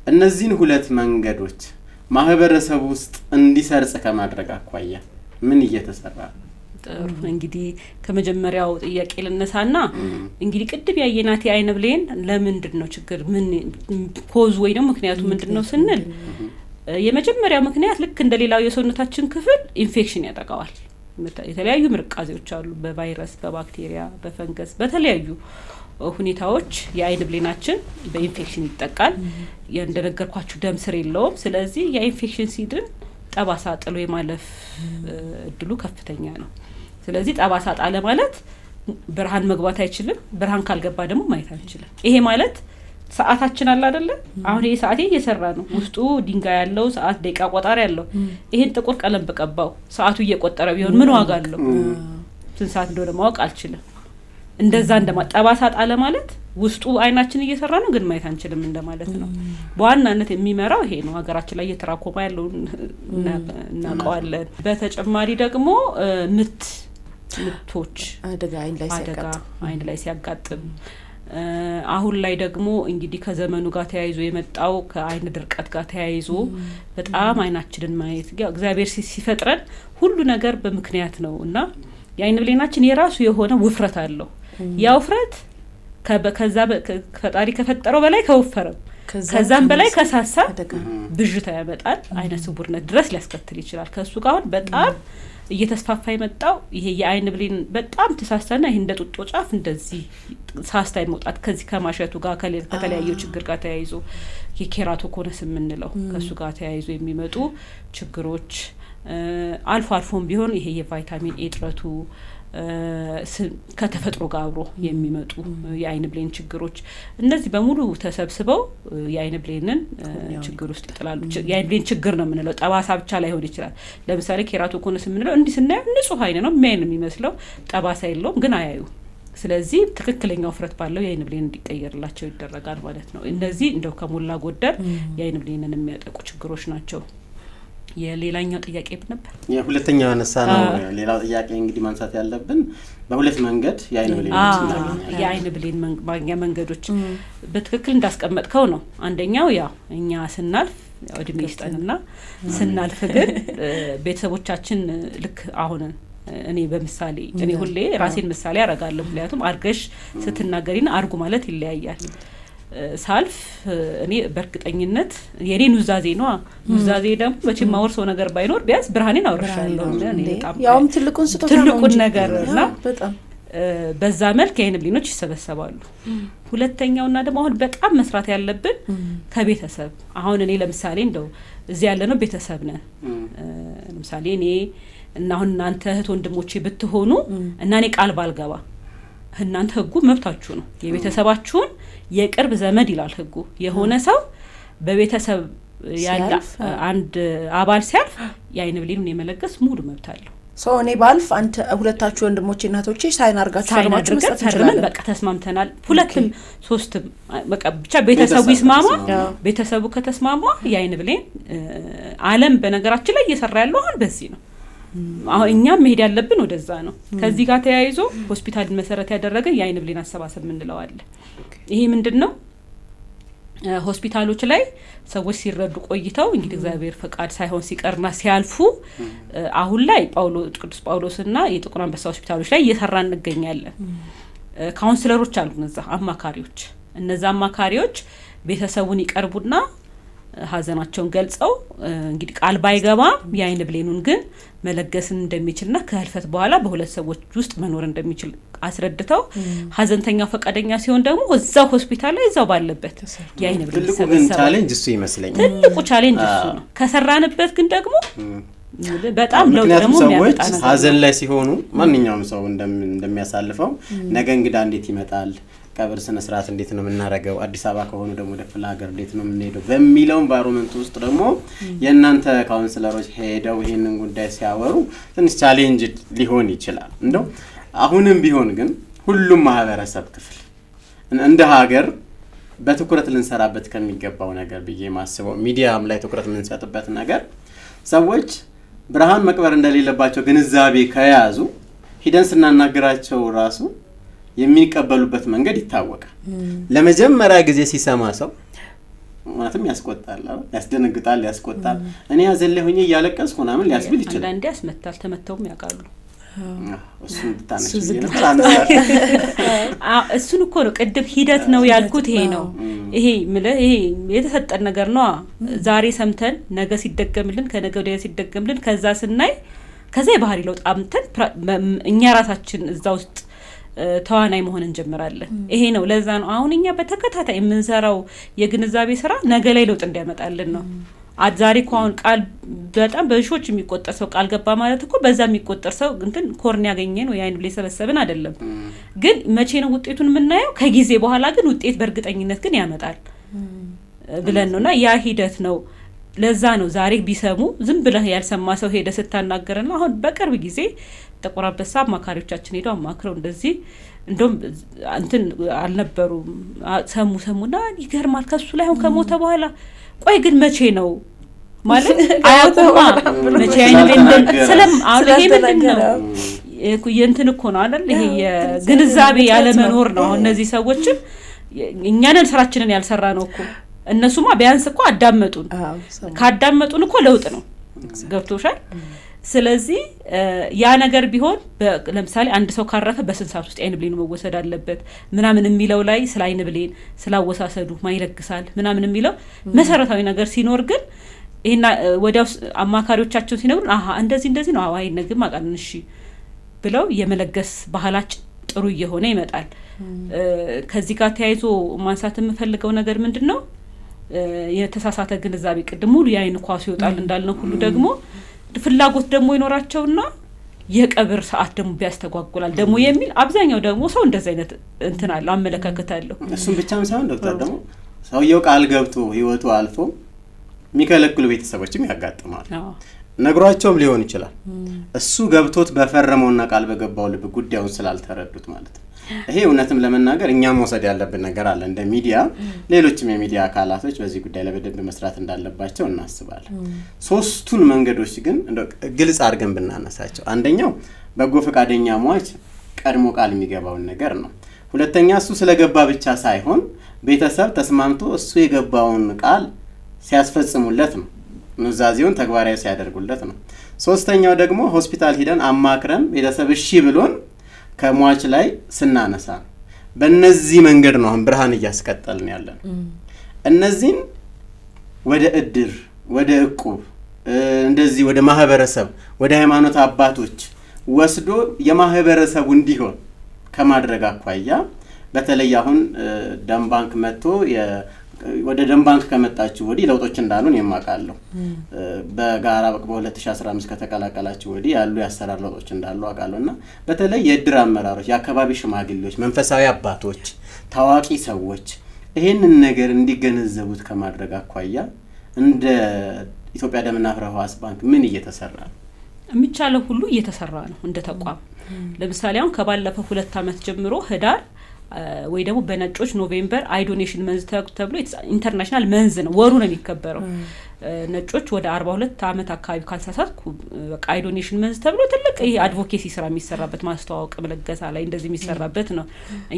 እነዚህን ሁለት መንገዶች ማህበረሰቡ ውስጥ እንዲሰርጽ ከማድረግ አኳያ ምን እየተሰራ ነው? እንግዲህ ከመጀመሪያው ጥያቄ ልነሳና እንግዲህ ቅድም ያየናት የአይን ብሌን ለምንድነው ችግር ምን ኮዝ ወይ ነው ምክንያቱ ምንድነው ስንል የመጀመሪያው ምክንያት ልክ እንደሌላው የሰውነታችን ክፍል ኢንፌክሽን ያጠቃዋል። የተለያዩ ምርቃዜዎች አሉ፣ በቫይረስ፣ በባክቴሪያ፣ በፈንገስ፣ በተለያዩ ሁኔታዎች የአይን ብሌናችን በኢንፌክሽን ይጠቃል። እንደነገርኳችሁ ደም ስር የለውም። ስለዚህ የኢንፌክሽን ሲድን ጠባሳ ጥሎ የማለፍ እድሉ ከፍተኛ ነው። ስለዚህ ጠባሳ ጣለ ማለት ብርሃን መግባት አይችልም። ብርሃን ካልገባ ደግሞ ማየት አንችልም። ይሄ ማለት ሰዓታችን አለ አይደለ? አሁን ይሄ ሰዓቴ እየሰራ ነው። ውስጡ ድንጋይ ያለው ሰዓት ደቂቃ ቆጣሪ ያለው ይሄን ጥቁር ቀለም በቀባው ሰዓቱ እየቆጠረ ቢሆን ምን ዋጋ አለው? ስንት ሰዓት እንደሆነ ማወቅ አልችልም። እንደዛ ጠባሳ ጣለ ማለት ውስጡ አይናችን እየሰራ ነው ግን ማየት አንችልም እንደማለት ነው። በዋናነት የሚመራው ይሄ ነው። ሀገራችን ላይ እየተራኮማ ያለው እናውቀዋለን። በተጨማሪ ደግሞ ምቶች አደጋ አይን ላይ ሲያጋጥም አሁን ላይ ደግሞ እንግዲህ ከዘመኑ ጋር ተያይዞ የመጣው ከአይን ድርቀት ጋር ተያይዞ በጣም አይናችንን ማየት እግዚአብሔር ሲፈጥረን ሁሉ ነገር በምክንያት ነው እና የአይን ብሌናችን የራሱ የሆነ ውፍረት አለው። ያ ውፍረት ከዛ ፈጣሪ ከፈጠረው በላይ ከወፈረም ከዛም በላይ ከሳሳ ብዥታ ያመጣል። አይነ ስውርነት ድረስ ሊያስከትል ይችላል። ከሱ ጋር አሁን በጣም እየተስፋፋ የመጣው ይሄ የአይን ብሌን በጣም ተሳስተና ይሄ እንደ ጡጦ ጫፍ እንደዚህ ሳስታይ መውጣት ከዚህ ከማሸቱ ጋር ከተለያዩ ችግር ጋር ተያይዞ የኬራቶኮነስ የምንለው ከሱ ጋር ተያይዞ የሚመጡ ችግሮች አልፎ አልፎም ቢሆን ይሄ የቫይታሚን ኤ እጥረቱ ከተፈጥሮ ጋር አብሮ የሚመጡ የአይን ብሌን ችግሮች እነዚህ በሙሉ ተሰብስበው የአይን ብሌንን ችግር ውስጥ ይጥላሉ። የአይን ብሌን ችግር ነው የምንለው ጠባሳ ብቻ ላይሆን ይችላል። ለምሳሌ ኬራቶኮነስ የምንለው እንዲህ ስናየው ንጹህ አይን ነው የሚያይ ነው የሚመስለው፣ ጠባሳ የለውም ግን አያዩ። ስለዚህ ትክክለኛው ውፍረት ባለው የአይን ብሌን እንዲቀየርላቸው ይደረጋል ማለት ነው። እነዚህ እንደው ከሞላ ጎደል የአይን ብሌንን የሚያጠቁ ችግሮች ናቸው። የሌላኛው ጥያቄ ነበር የሁለተኛው አነሳ ነው። ሌላው ጥያቄ እንግዲህ ማንሳት ያለብን በሁለት መንገድ የአይን ብሌን ማግኛ መንገዶች በትክክል እንዳስቀመጥከው ነው። አንደኛው ያው እኛ ስናልፍ እድሜ ይስጠንና ስናልፍ ግን ቤተሰቦቻችን ልክ አሁን እኔ በምሳሌ እኔ ሁሌ ራሴን ምሳሌ አረጋለሁ። ምክንያቱም አርገሽ ስትናገሪና አርጉ ማለት ይለያያል። ሳልፍ እኔ በርግጠኝነት የኔ ኑዛዜ ነው። ኑዛዜ ደግሞ መቼም ማወርሰው ነገር ባይኖር ቢያንስ ብርሃኔን አወርሻለሁ። እኔ በጣም ያውም ትልቁን ነገርና በጣም በዛ መልክ የአይን ብሌኖች ይሰበሰባሉ። ሁለተኛውና ደግሞ አሁን በጣም መስራት ያለብን ከቤተሰብ አሁን እኔ ለምሳሌ እንደው እዚህ ያለነው ቤተሰብ ነን። ለምሳሌ እኔ እና አሁን እናንተ እህት ወንድሞቼ ብትሆኑ እና እኔ ቃል ባልገባ እናንተ ህጉ መብታችሁ ነው። የቤተሰባችሁን የቅርብ ዘመድ ይላል ህጉ። የሆነ ሰው በቤተሰብ ያለ አንድ አባል ሲያልፍ የአይን ብሌኑን የመለገስ ሙሉ መብት አለው። ሰው እኔ ባልፍ አንተ ሁለታችሁ ወንድሞቼ እናቶቼ ሳይን አድርጋችሁ ፈርመን በቃ ተስማምተናል። ሁለትም ሶስትም በቃ ብቻ ቤተሰቡ ይስማማ። ቤተሰቡ ከተስማማ የአይን ብሌን ዓለም በነገራችን ላይ እየሰራ ያለው አሁን በዚህ ነው። አሁን እኛም መሄድ ያለብን ወደዛ ነው። ከዚህ ጋር ተያይዞ ሆስፒታልን መሰረት ያደረገ የአይን ብሌን አሰባሰብ ምንለው አለ። ይሄ ምንድነው? ሆስፒታሎች ላይ ሰዎች ሲረዱ ቆይተው እንግዲህ እግዚአብሔር ፈቃድ ሳይሆን ሲቀርና ሲያልፉ አሁን ላይ ቅዱስ ጳውሎስና የጥቁር አንበሳ ሆስፒታሎች ላይ እየሰራ እንገኛለን። ካውንስለሮች አሉ፣ አማካሪዎች። እነዛ አማካሪዎች ቤተሰቡን ይቀርቡና ሀዘናቸውን ገልጸው እንግዲህ ቃል ባይገባ የአይን ብሌኑን ግን መለገስን እንደሚችልና ከህልፈት በኋላ በሁለት ሰዎች ውስጥ መኖር እንደሚችል አስረድተው ሀዘንተኛው ፈቃደኛ ሲሆን ደግሞ እዛው ሆስፒታል ላይ እዛው ባለበት የአይን ብሌን ሰበሰበ። ቻሌንጅ እሱ ይመስለኛል፣ ትልቁ ቻሌንጅ እሱ ነው። ከሰራንበት ግን ደግሞ በጣም ለውጥ ደግሞ የሚያመጣ ነው። ሀዘን ላይ ሲሆኑ ማንኛውም ሰው እንደሚያሳልፈው ነገ እንግዳ እንዴት ይመጣል፣ ቀብር ስነ ስርዓት እንዴት ነው የምናረገው፣ አዲስ አበባ ከሆኑ ደግሞ ወደ ክፍለ ሀገር እንዴት ነው የምንሄደው በሚለው ኢንቫይሮንመንት ውስጥ ደግሞ የእናንተ ካውንስለሮች ሄደው ይሄንን ጉዳይ ሲያወሩ ትንሽ ቻሌንጅ ሊሆን ይችላል። እንደው አሁንም ቢሆን ግን ሁሉም ማህበረሰብ ክፍል እንደ ሀገር በትኩረት ልንሰራበት ከሚገባው ነገር ብዬ ማስበው ሚዲያም ላይ ትኩረት የምንሰጥበት ነገር ሰዎች ብርሃን መቅበር እንደሌለባቸው ግንዛቤ ከያዙ ሂደን ስናናገራቸው ራሱ የሚቀበሉበት መንገድ ይታወቃል። ለመጀመሪያ ጊዜ ሲሰማ ሰው ማለትም ያስቆጣል፣ ያስደነግጣል፣ ያስቆጣል። እኔ ያዘለ ሆኜ እያለቀስኩ ምናምን ሊያስብል ይችላል። አንዴ ያስመታል፣ ተመተውም ያውቃሉ። እሱን እኮ ነው ቅድም ሂደት ነው ያልኩት። ይሄ ነው ይሄ የተሰጠን ነገር ነው። ዛሬ ሰምተን ነገ ሲደገምልን፣ ከነገ ወዲያ ሲደገምልን፣ ከዛ ስናይ ከዛ የባህሪ ለውጥ አምተን እኛ ራሳችን እዛ ውስጥ ተዋናይ መሆን እንጀምራለን። ይሄ ነው። ለዛ ነው አሁን እኛ በተከታታይ የምንሰራው የግንዛቤ ስራ ነገ ላይ ለውጥ እንዲያመጣልን ነው። ዛሬ እኮ አሁን ቃል በጣም በሺዎች የሚቆጠር ሰው ቃል ገባ ማለት እኮ በዛ የሚቆጠር ሰው እንትን ኮርን ያገኘን ወይ አይኑ ላይ ሰበሰብን አይደለም። ግን መቼ ነው ውጤቱን የምናየው? ከጊዜ በኋላ ግን ውጤት በእርግጠኝነት ግን ያመጣል ብለን ነውና ያ ሂደት ነው። ለዛ ነው ዛሬ ቢሰሙ ዝም ብለህ ያልሰማ ሰው ሄደ ስታናገርና አሁን በቅርብ ጊዜ ጥቁር አንበሳ አማካሪዎቻችን ሄደው አማክረው እንደዚህ እንደም እንትን አልነበሩም። ሰሙና ይገርማል ከሱ ላይ አሁን ከሞተ በኋላ ቆይ ግን መቼ ነው ማለት አያውቁማ። መቼ አይነት ሰላም አሁን ይሄ ምንድነው የእንትን እኮ ነው አይደል? ይሄ የግንዛቤ ያለ መኖር ነው። አሁን እነዚህ ሰዎችን እኛንን ስራችንን ያልሰራ ነው እኮ እነሱማ ቢያንስ እኮ አዳመጡን። ካዳመጡን እኮ ለውጥ ነው። ገብቶሻል? ስለዚህ ያ ነገር ቢሆን ለምሳሌ አንድ ሰው ካረፈ በስንት ሰዓት ውስጥ አይን ብሌኑ መወሰድ አለበት ምናምን የሚለው ላይ ስለ አይን ብሌን ስላወሳሰዱ ማይለግሳል ምናምን የሚለው መሰረታዊ ነገር ሲኖር ግን ይሄና ወዲያው አማካሪዎቻችን ሲነግሩን እንደዚህ ነው አዋይ ነገም አቃንሽ ብለው የመለገስ ባህላችን ጥሩ እየሆነ ይመጣል። ከዚህ ጋር ተያይዞ ማንሳት የምፈልገው ነገር ምንድነው የተሳሳተ ግንዛቤ ቅድም ሙሉ የአይን ኳሱ ይወጣል እንዳልነው ሁሉ ደግሞ ፍላጎት ደግሞ ይኖራቸውና የቀብር ሰዓት ደግሞ ቢያስተጓጉላል ደግሞ የሚል አብዛኛው ደግሞ ሰው እንደዚህ አይነት እንትን አለ አመለካከት አለው። እሱም ብቻም ሳይሆን ዶክተር ደግሞ ሰውየው ቃል ገብቶ ህይወቱ አልፎ የሚከለክሉ ቤተሰቦችም ያጋጥማሉ። ነግሯቸውም ሊሆን ይችላል እሱ ገብቶት በፈረመውና ቃል በገባው ልብ ጉዳዩን ስላልተረዱት ማለት ነው። ይሄ እውነትም ለመናገር እኛ መውሰድ ያለብን ነገር አለ እንደ ሚዲያ፣ ሌሎችም የሚዲያ አካላቶች በዚህ ጉዳይ ላይ በደንብ መስራት እንዳለባቸው እናስባለን። ሶስቱን መንገዶች ግን ግልጽ አድርገን ብናነሳቸው፣ አንደኛው በጎ ፈቃደኛ ሟች ቀድሞ ቃል የሚገባውን ነገር ነው። ሁለተኛ እሱ ስለገባ ብቻ ሳይሆን ቤተሰብ ተስማምቶ እሱ የገባውን ቃል ሲያስፈጽሙለት ነው፣ ኑዛዜውን ተግባራዊ ሲያደርጉለት ነው። ሶስተኛው ደግሞ ሆስፒታል ሄደን አማክረን ቤተሰብ እሺ ብሎን ከሟች ላይ ስናነሳ ነው። በእነዚህ መንገድ ነው አሁን ብርሃን እያስቀጠልን ያለን። እነዚህን ወደ እድር፣ ወደ እቁብ፣ እንደዚህ ወደ ማህበረሰብ፣ ወደ ሃይማኖት አባቶች ወስዶ የማህበረሰቡ እንዲሆን ከማድረግ አኳያ በተለይ አሁን ደም ባንክ መጥቶ ወደ ደም ባንክ ከመጣችሁ ወዲህ ለውጦች እንዳሉን የማውቃለሁ። በጋራ በ2015 ከተቀላቀላችሁ ወዲህ ያሉ ያሰራር ለውጦች እንዳሉ አውቃለሁና በተለይ የእድር አመራሮች፣ የአካባቢ ሽማግሌዎች፣ መንፈሳዊ አባቶች፣ ታዋቂ ሰዎች ይሄንን ነገር እንዲገነዘቡት ከማድረግ አኳያ እንደ ኢትዮጵያ ደምና ሕዋስ ባንክ ምን እየተሰራ ነው? የሚቻለው ሁሉ እየተሰራ ነው እንደ ተቋም። ለምሳሌ አሁን ከባለፈው 2 አመት ጀምሮ ህዳር ወይ ደግሞ በነጮች ኖቬምበር አይዶኔሽን መንዝ ተብሎ ኢንተርናሽናል መንዝ ነው ወሩ ነው የሚከበረው። ነጮች ወደ 42 አመት አካባቢ ካልሳሳትኩ በቃ አይዶኔሽን መንዝ ተብሎ ትልቅ ይሄ አድቮኬሲ ስራ የሚሰራበት ማስተዋወቅ መለገሳ ላይ እንደዚህ የሚሰራበት ነው።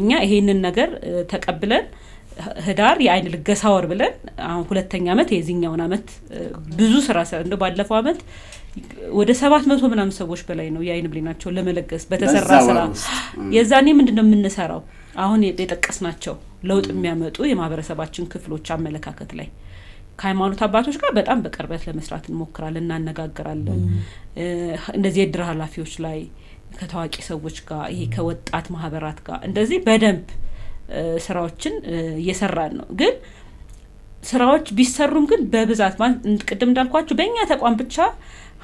እኛ ይሄንን ነገር ተቀብለን ህዳር የአይን ልገሳ ወር ብለን አሁን ሁለተኛ አመት የዚህኛውን አመት ብዙ ስራ እንደ ባለፈው አመት ወደ 700 ምናምን ሰዎች በላይ ነው የአይን ብሌናቸው ለመለገስ በተሰራ ስራ። የዛኔ ምንድነው የምንሰራው? አሁን የጠቀስናቸው ለውጥ የሚያመጡ የማህበረሰባችን ክፍሎች አመለካከት ላይ ከሃይማኖት አባቶች ጋር በጣም በቅርበት ለመስራት እንሞክራለን፣ እናነጋግራለን። እንደዚህ የድር ኃላፊዎች ላይ ከታዋቂ ሰዎች ጋር ይሄ ከወጣት ማህበራት ጋር እንደዚህ በደንብ ስራዎችን እየሰራን ነው። ግን ስራዎች ቢሰሩም ግን በብዛት ቅድም እንዳልኳችሁ በእኛ ተቋም ብቻ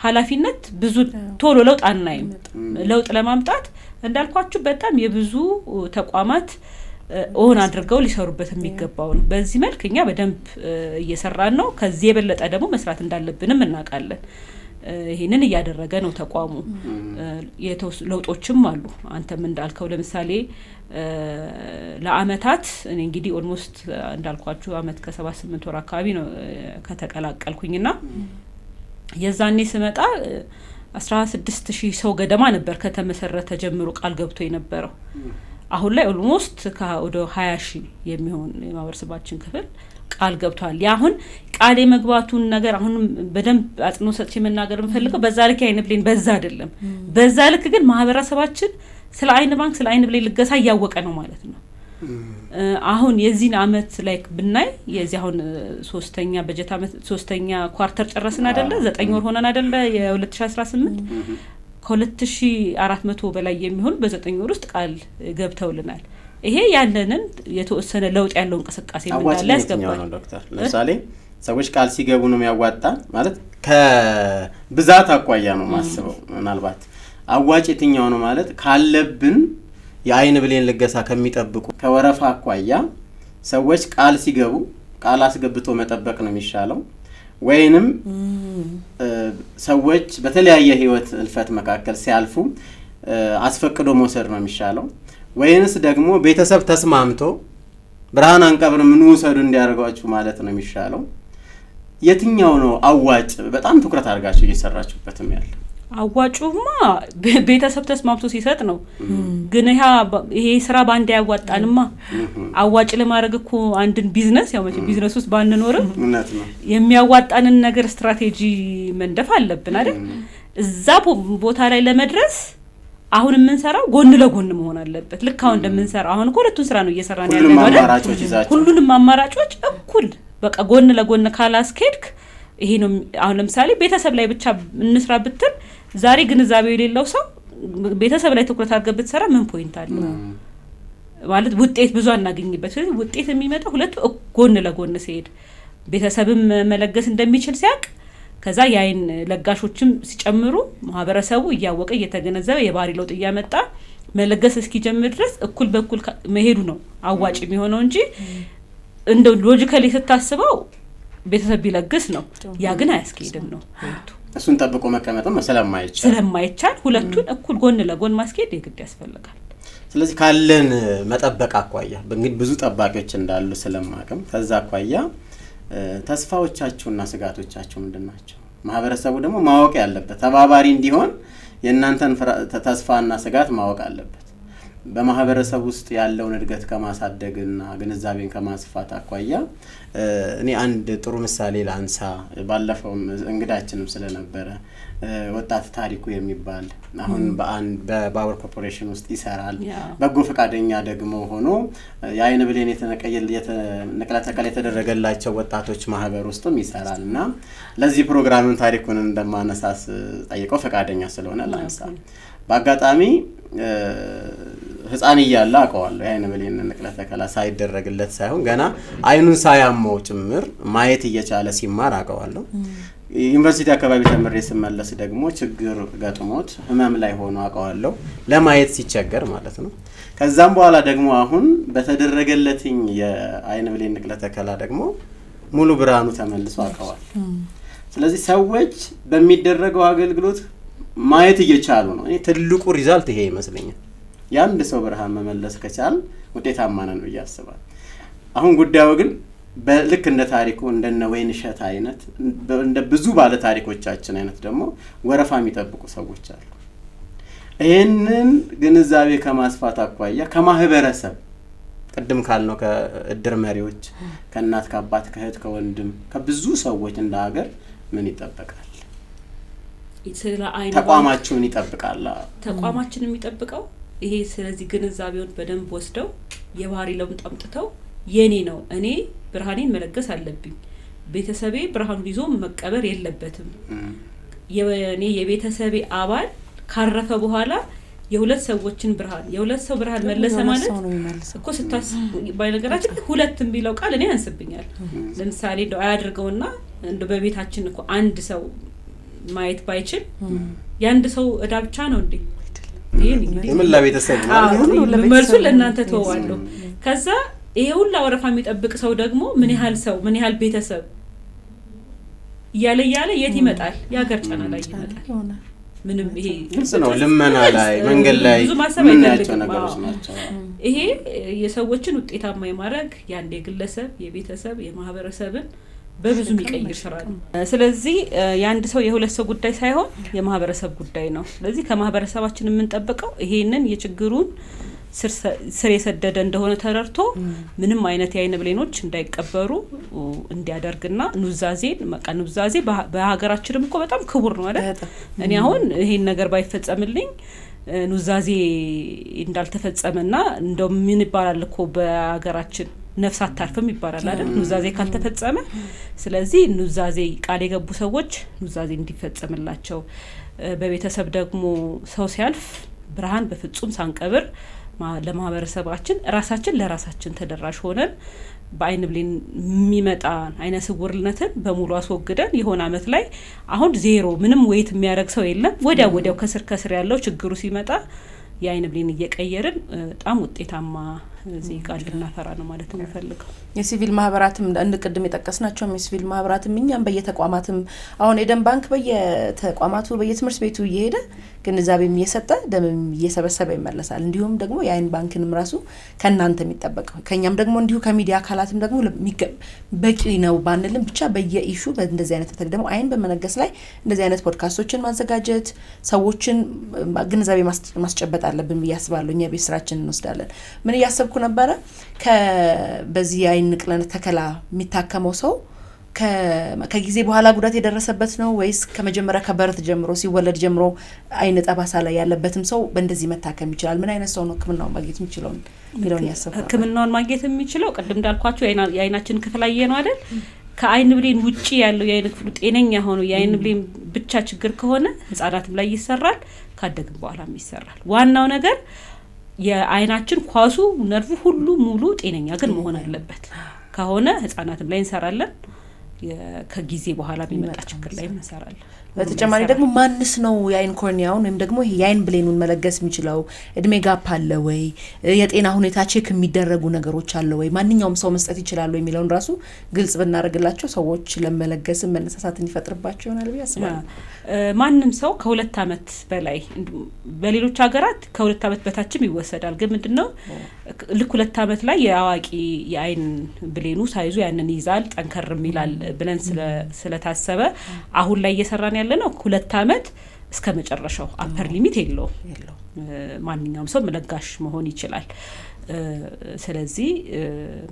ኃላፊነት ብዙ ቶሎ ለውጥ አናይም። ለውጥ ለማምጣት እንዳልኳችሁ በጣም የብዙ ተቋማት ኦን አድርገው ሊሰሩበት የሚገባው ነው። በዚህ መልክ እኛ በደንብ እየሰራን ነው። ከዚህ የበለጠ ደግሞ መስራት እንዳለብንም እናውቃለን። ይሄንን እያደረገ ነው ተቋሙ። ለውጦችም አሉ። አንተም እንዳልከው ለምሳሌ ለአመታት እኔ እንግዲህ ኦልሞስት እንዳልኳችሁ አመት ከ7-8 ወር አካባቢ ነው ከተቀላቀልኩኝና የዛኔ ስመጣ 16000 ሰው ገደማ ነበር ከተመሰረተ ጀምሮ ቃል ገብቶ የነበረው። አሁን ላይ ኦልሞስት ወደ 20000 የሚሆን የማህበረሰባችን ክፍል ቃል ገብቷል። ያ አሁን ቃል የመግባቱን ነገር አሁን በደንብ አጥኖ ሰጥቼ መናገር የምፈልገው በዛ ልክ አይን ብሌን በዛ አይደለም። በዛ ልክ ግን ማህበረሰባችን ስለ አይን ባንክ ስለ አይን ብሌን ልገሳ እያወቀ ነው ማለት ነው። አሁን የዚህን አመት ላይ ብናይ የዚህ አሁን 3ኛ በጀት አመት 3ኛ ኳርተር ጨረስን አይደለ? 9 ወር ሆነን አይደለ? የ2018 ከ2400 በላይ የሚሆን በ9 ወር ውስጥ ቃል ገብተውልናል። ይሄ ያለንን የተወሰነ ለውጥ ያለው እንቅስቃሴ እንዳለ ያስገባል። ዶክተር ለምሳሌ ሰዎች ቃል ሲገቡ ነው የሚያዋጣ ማለት ከብዛት አቋያ ነው ማስበው። ምናልባት አዋጭ የትኛው ነው ማለት ካለብን የአይን ብሌን ልገሳ ከሚጠብቁ ከወረፋ አቋያ ሰዎች ቃል ሲገቡ ቃል አስገብቶ መጠበቅ ነው የሚሻለው፣ ወይንም ሰዎች በተለያየ ህይወት እልፈት መካከል ሲያልፉ አስፈቅዶ መውሰድ ነው የሚሻለው፣ ወይንስ ደግሞ ቤተሰብ ተስማምቶ ብርሃን አንቀብር ምን ወሰዱ እንዲያርጋችሁ ማለት ነው የሚሻለው? የትኛው ነው አዋጭ? በጣም ትኩረት አድርጋችሁ እየሰራችሁበትም ያለ አዋጩማ ቤተሰብ ተስማምቶ ሲሰጥ ነው። ግን ይሄ ስራ ባንድ ያዋጣንማ አዋጭ ለማድረግ እኮ አንድን ቢዝነስ ያው ማለት ቢዝነስ ውስጥ ባንኖርም የሚያዋጣንን ነገር ስትራቴጂ መንደፍ አለብን አይደል? እዛ ቦታ ላይ ለመድረስ አሁን የምንሰራው ጎን ለጎን መሆን አለበት። ልክ አሁን እንደምንሰራው አሁን ሁለቱን ስራ ነው እየሰራን ያለነው አይደል? ሁሉንም አማራጮች እኩል በቃ ጎን ለጎን ካላስኬድክ ይሄ ነው። አሁን ለምሳሌ ቤተሰብ ላይ ብቻ እንስራ ብትል ዛሬ ግንዛቤው የሌለው ሰው ቤተሰብ ላይ ትኩረት አድርገህ ብትሰራ ምን ፖይንት አለው ማለት ውጤት ብዙ አናገኝበት። ውጤት የሚመጣው ሁለቱ ጎን ለጎን ሲሄድ ቤተሰብም መለገስ እንደሚችል ሲያቅ ከዛ የአይን ለጋሾችም ሲጨምሩ ማህበረሰቡ እያወቀ እየተገነዘበ የባህሪ ለውጥ እያመጣ መለገስ እስኪጀምር ድረስ እኩል በኩል መሄዱ ነው አዋጭ የሚሆነው እንጂ እንደው ሎጂካሊ ስታስበው ቤተሰብ ቢለግስ ነው። ያ ግን አያስኬድም ነው ፖይንቱ። እሱን ጠብቆ መቀመጥም ስለማይቻል ሁለቱን እኩል ጎን ለጎን ማስኬድ የግድ ያስፈልጋል። ስለዚህ ካለን መጠበቅ አቋያ እንግዲህ ብዙ ጠባቂዎች እንዳሉ ስለማቀም ከዛ አቋያ ተስፋዎቻችሁና ስጋቶቻችሁ ምንድናቸው? ማህበረሰቡ ደግሞ ማወቅ ያለበት ተባባሪ እንዲሆን የእናንተን ተስፋና ስጋት ማወቅ አለበት። በማህበረሰብ ውስጥ ያለውን እድገት ከማሳደግና ግንዛቤን ከማስፋት አቋያ እኔ አንድ ጥሩ ምሳሌ ላንሳ። ባለፈው እንግዳችንም ስለነበረ ወጣት ታሪኩ የሚባል አሁን በባወር ኮርፖሬሽን ውስጥ ይሰራል። በጎ ፈቃደኛ ደግሞ ሆኖ የአይን ብሌን የተነቀለ ተከላ የተደረገላቸው ወጣቶች ማህበር ውስጥም ይሰራልና ለዚህ ፕሮግራምን ታሪኩን እንደማነሳስ ጠይቀው ፈቃደኛ ስለሆነ ላንሳ። በአጋጣሚ ህፃን እያለ አውቀዋለሁ የአይን ብሌን ንቅለ ተከላ ሳይደረግለት ሳይሆን ገና አይኑን ሳያመው ጭምር ማየት እየቻለ ሲማር አውቀዋለሁ። ዩኒቨርሲቲ አካባቢ ተምሬ ስመለስ ደግሞ ችግር ገጥሞት ህመም ላይ ሆኖ አውቀዋለሁ፣ ለማየት ሲቸገር ማለት ነው። ከዛም በኋላ ደግሞ አሁን በተደረገለትኝ የአይን ብሌን ንቅለ ተከላ ደግሞ ሙሉ ብርሃኑ ተመልሶ አውቀዋለሁ። ስለዚህ ሰዎች በሚደረገው አገልግሎት ማየት እየቻሉ ነው። እኔ ትልቁ ሪዛልት ይሄ ይመስለኛል። የአንድ ሰው ብርሃን መመለስ ከቻል ውጤታማ ነን ብዬ አስባለሁ። አሁን ጉዳዩ ግን በልክ እንደ ታሪኩ እንደነ ወይንሸት አይነት እንደ ብዙ ባለ ታሪኮቻችን አይነት ደግሞ ወረፋ የሚጠብቁ ሰዎች አሉ። ይሄንን ግንዛቤ ከማስፋት አኳያ ቅድም ካልነው ከእድር መሪዎች ከእናት ከአባት ከእህት ከወንድም ከብዙ ሰዎች እንደ ሀገር ምን ይጠበቃል? ተቋማችሁን ይጠብቃል። ተቋማችን የሚጠብቀው ይሄ ስለዚህ ግንዛቤውን በደንብ ወስደው የባህሪ ለውጥ አምጥተው የኔ ነው እኔ ብርሃኔን መለገስ አለብኝ ቤተሰቤ ብርሃኑን ይዞ መቀበር የለበትም የኔ የቤተሰቤ አባል ካረፈ በኋላ የሁለት ሰዎችን ብርሃን የሁለት ሰው ብርሃን መለሰ ማለት እኮ ስታስ ባይነገራችን ሁለትም ቢለው ቃል እኔ ያንስብኛል ለምሳሌ እንደው አያድርገውና እንደው በቤታችን እኮ አንድ ሰው ማየት ባይችል ያንድ ሰው እዳ ብቻ ነው እንዴ ይሄ እንግዲህ ምን ለቤተሰብ መልሱ ለእናንተ ተዋዋለሁ ከዛ ይሄ ሁሉ ወረፋ የሚጠብቅ ሰው ደግሞ ምን ያህል ቤተሰብ ያለ የት ይመጣል ያገር ጫና ላይ ይመጣል ምንም ይሄ ግልጽ ነው ልመና ላይ መንገል ላይ ምን ያቸው ነገሮች ናቸው ይሄ የሰዎችን ውጤታማ የማድረግ ያንዴ ግለሰብ የቤተሰብ የማህበረሰብን በብዙ የሚቀይር ስራ ነው ስለዚህ ያንድ ሰው የሁለት ሰው ጉዳይ ሳይሆን የማህበረሰብ ጉዳይ ነው ስለዚህ ከማህበረሰባችን የምንጠብቀው ይሄንን የችግሩን ስር የሰደደ እንደሆነ ተረርቶ ምንም አይነት የአይን ብሌኖች እንዳይቀበሩ እንዲያደርግና ኑዛዜ በሀገራችንም እኮ በጣም ክቡር ነው አይደል እኔ አሁን ይሄን ነገር ባይፈጸምልኝ ኑዛዜ እንዳልተፈጸመና እንደው ምን ይባላል እኮ በሀገራችን ነፍስ አታርፍም ይባላል አይደል ኑዛዜ ካልተፈጸመ ስለዚህ ኑዛዜ ቃል የገቡ ሰዎች ኑዛዜ እንዲፈጸምላቸው በቤተሰብ ደግሞ ሰው ሲያልፍ ብርሃን በፍጹም ሳንቀብር ለማህበረሰባችን ራሳችን ለራሳችን ተደራሽ ሆነን በአይን ብሌን የሚመጣ አይነ ስውርነትን በሙሉ አስወግደን የሆነ አመት ላይ አሁን ዜሮ ምንም ወይት የሚያደርግ ሰው የለም ወዲያው ከስር ያለው ችግሩ ሲመጣ የአይን ብሌን እየቀየርን በጣም ውጤታማ ዜጋ እንድናፈራ ነው ማለት ነው ፈልገው የሲቪል ማህበራትም እንቅድም የጠቀስናቸው የሲቪል ማህበራትም እኛም በየተቋማትም አሁን የደም ባንክ በየተቋማቱ በየትምህርት ቤቱ እየሄደ ግንዛቤም እየሰጠ ደምም እየሰበሰበ ይመለሳል እንዲሁም ደግሞ የአይን ባንክንም ራሱ ከናንተ የሚጠበቀው ከኛም ደግሞ እንዲሁ ከሚዲያ አካላትም ደግሞ በቂ ነው ባንልም ብቻ በየኢሹ በእንደዚህ አይነት በተለይ ደግሞ አይን በመነገስ ላይ እንደዚህ አይነት ፖድካስቶችን ማዘጋጀት ሰዎችን ግንዛቤ ማስጨበጥ አለብን ብያስባለሁ እኛ ቤት ስራችንን እንወስዳለን ምን ያሰብኩ ነበረ በዚህ አይን ንቅለ ተከላ የሚታከመው ሰው ከጊዜ በኋላ ጉዳት የደረሰበት ነው ወይስ ከመጀመሪያ ከበረት ጀምሮ ሲወለድ ጀምሮ አይን ጠባሳ ላይ ያለበትም ሰው በእንደዚህ መታከም ይችላል ምን አይነት ሰው ነው ህክምናውን ማግኘት የሚችለው ሚሊዮን ያሰብኩ ህክምናውን ማግኘት የሚችለው ቅድም እንዳልኳችሁ የአይናችን ክፍል አየ ነው አይደል ከአይን ብሌን ውጪ ያለው የአይን ክፍሉ ጤነኛ ሆኖ የአይን ብሌን ብቻ ችግር ከሆነ ህጻናትም ላይ ይሰራል ካደግም በኋላም ይሰራል ዋናው ነገር የአይናችን ኳሱ ነርቭ ሁሉ ሙሉ ጤነኛ ግን መሆን አለበት ከሆነ ህጻናትም ላይ እንሰራለን ከጊዜ በኋላ የሚመጣ ችግር ላይ እንሰራለን በተጨማሪ ደግሞ ማንስ ነው የአይን ኮርኒያውን ወይም ደግሞ የአይን ብሌኑን መለገስ የሚችለው እድሜ ጋፕ አለ ወይ የጤና ሁኔታ ቼክ የሚደረጉ ነገሮች አለ ወይ ማንኛውም ሰው መስጠት ይችላል ወይ የሚለውን ራሱ ግልጽ ብናደርግላቸው ሰዎች ለመለገስ መነሳሳትን ይፈጥርባቸው ይሆናል ቢያስባል ማንንም ሰው ከ2 አመት በላይ በሌሎች ሀገራት ከ2 አመት በታችም ይወሰዳል ግን ምንድነው ልክ 2 አመት ላይ የአዋቂ የአይን ብሌኑ ሳይዙ ያንን ይዛል ጠንከርም ይላል ብለን ስለታሰበ አሁን ላይ እየሰራን ያለነው 2 አመት እስከ መጨረሻው አፐር ሊሚት የለው ማንኛውም ሰው መለጋሽ መሆን ይችላል ስለዚህ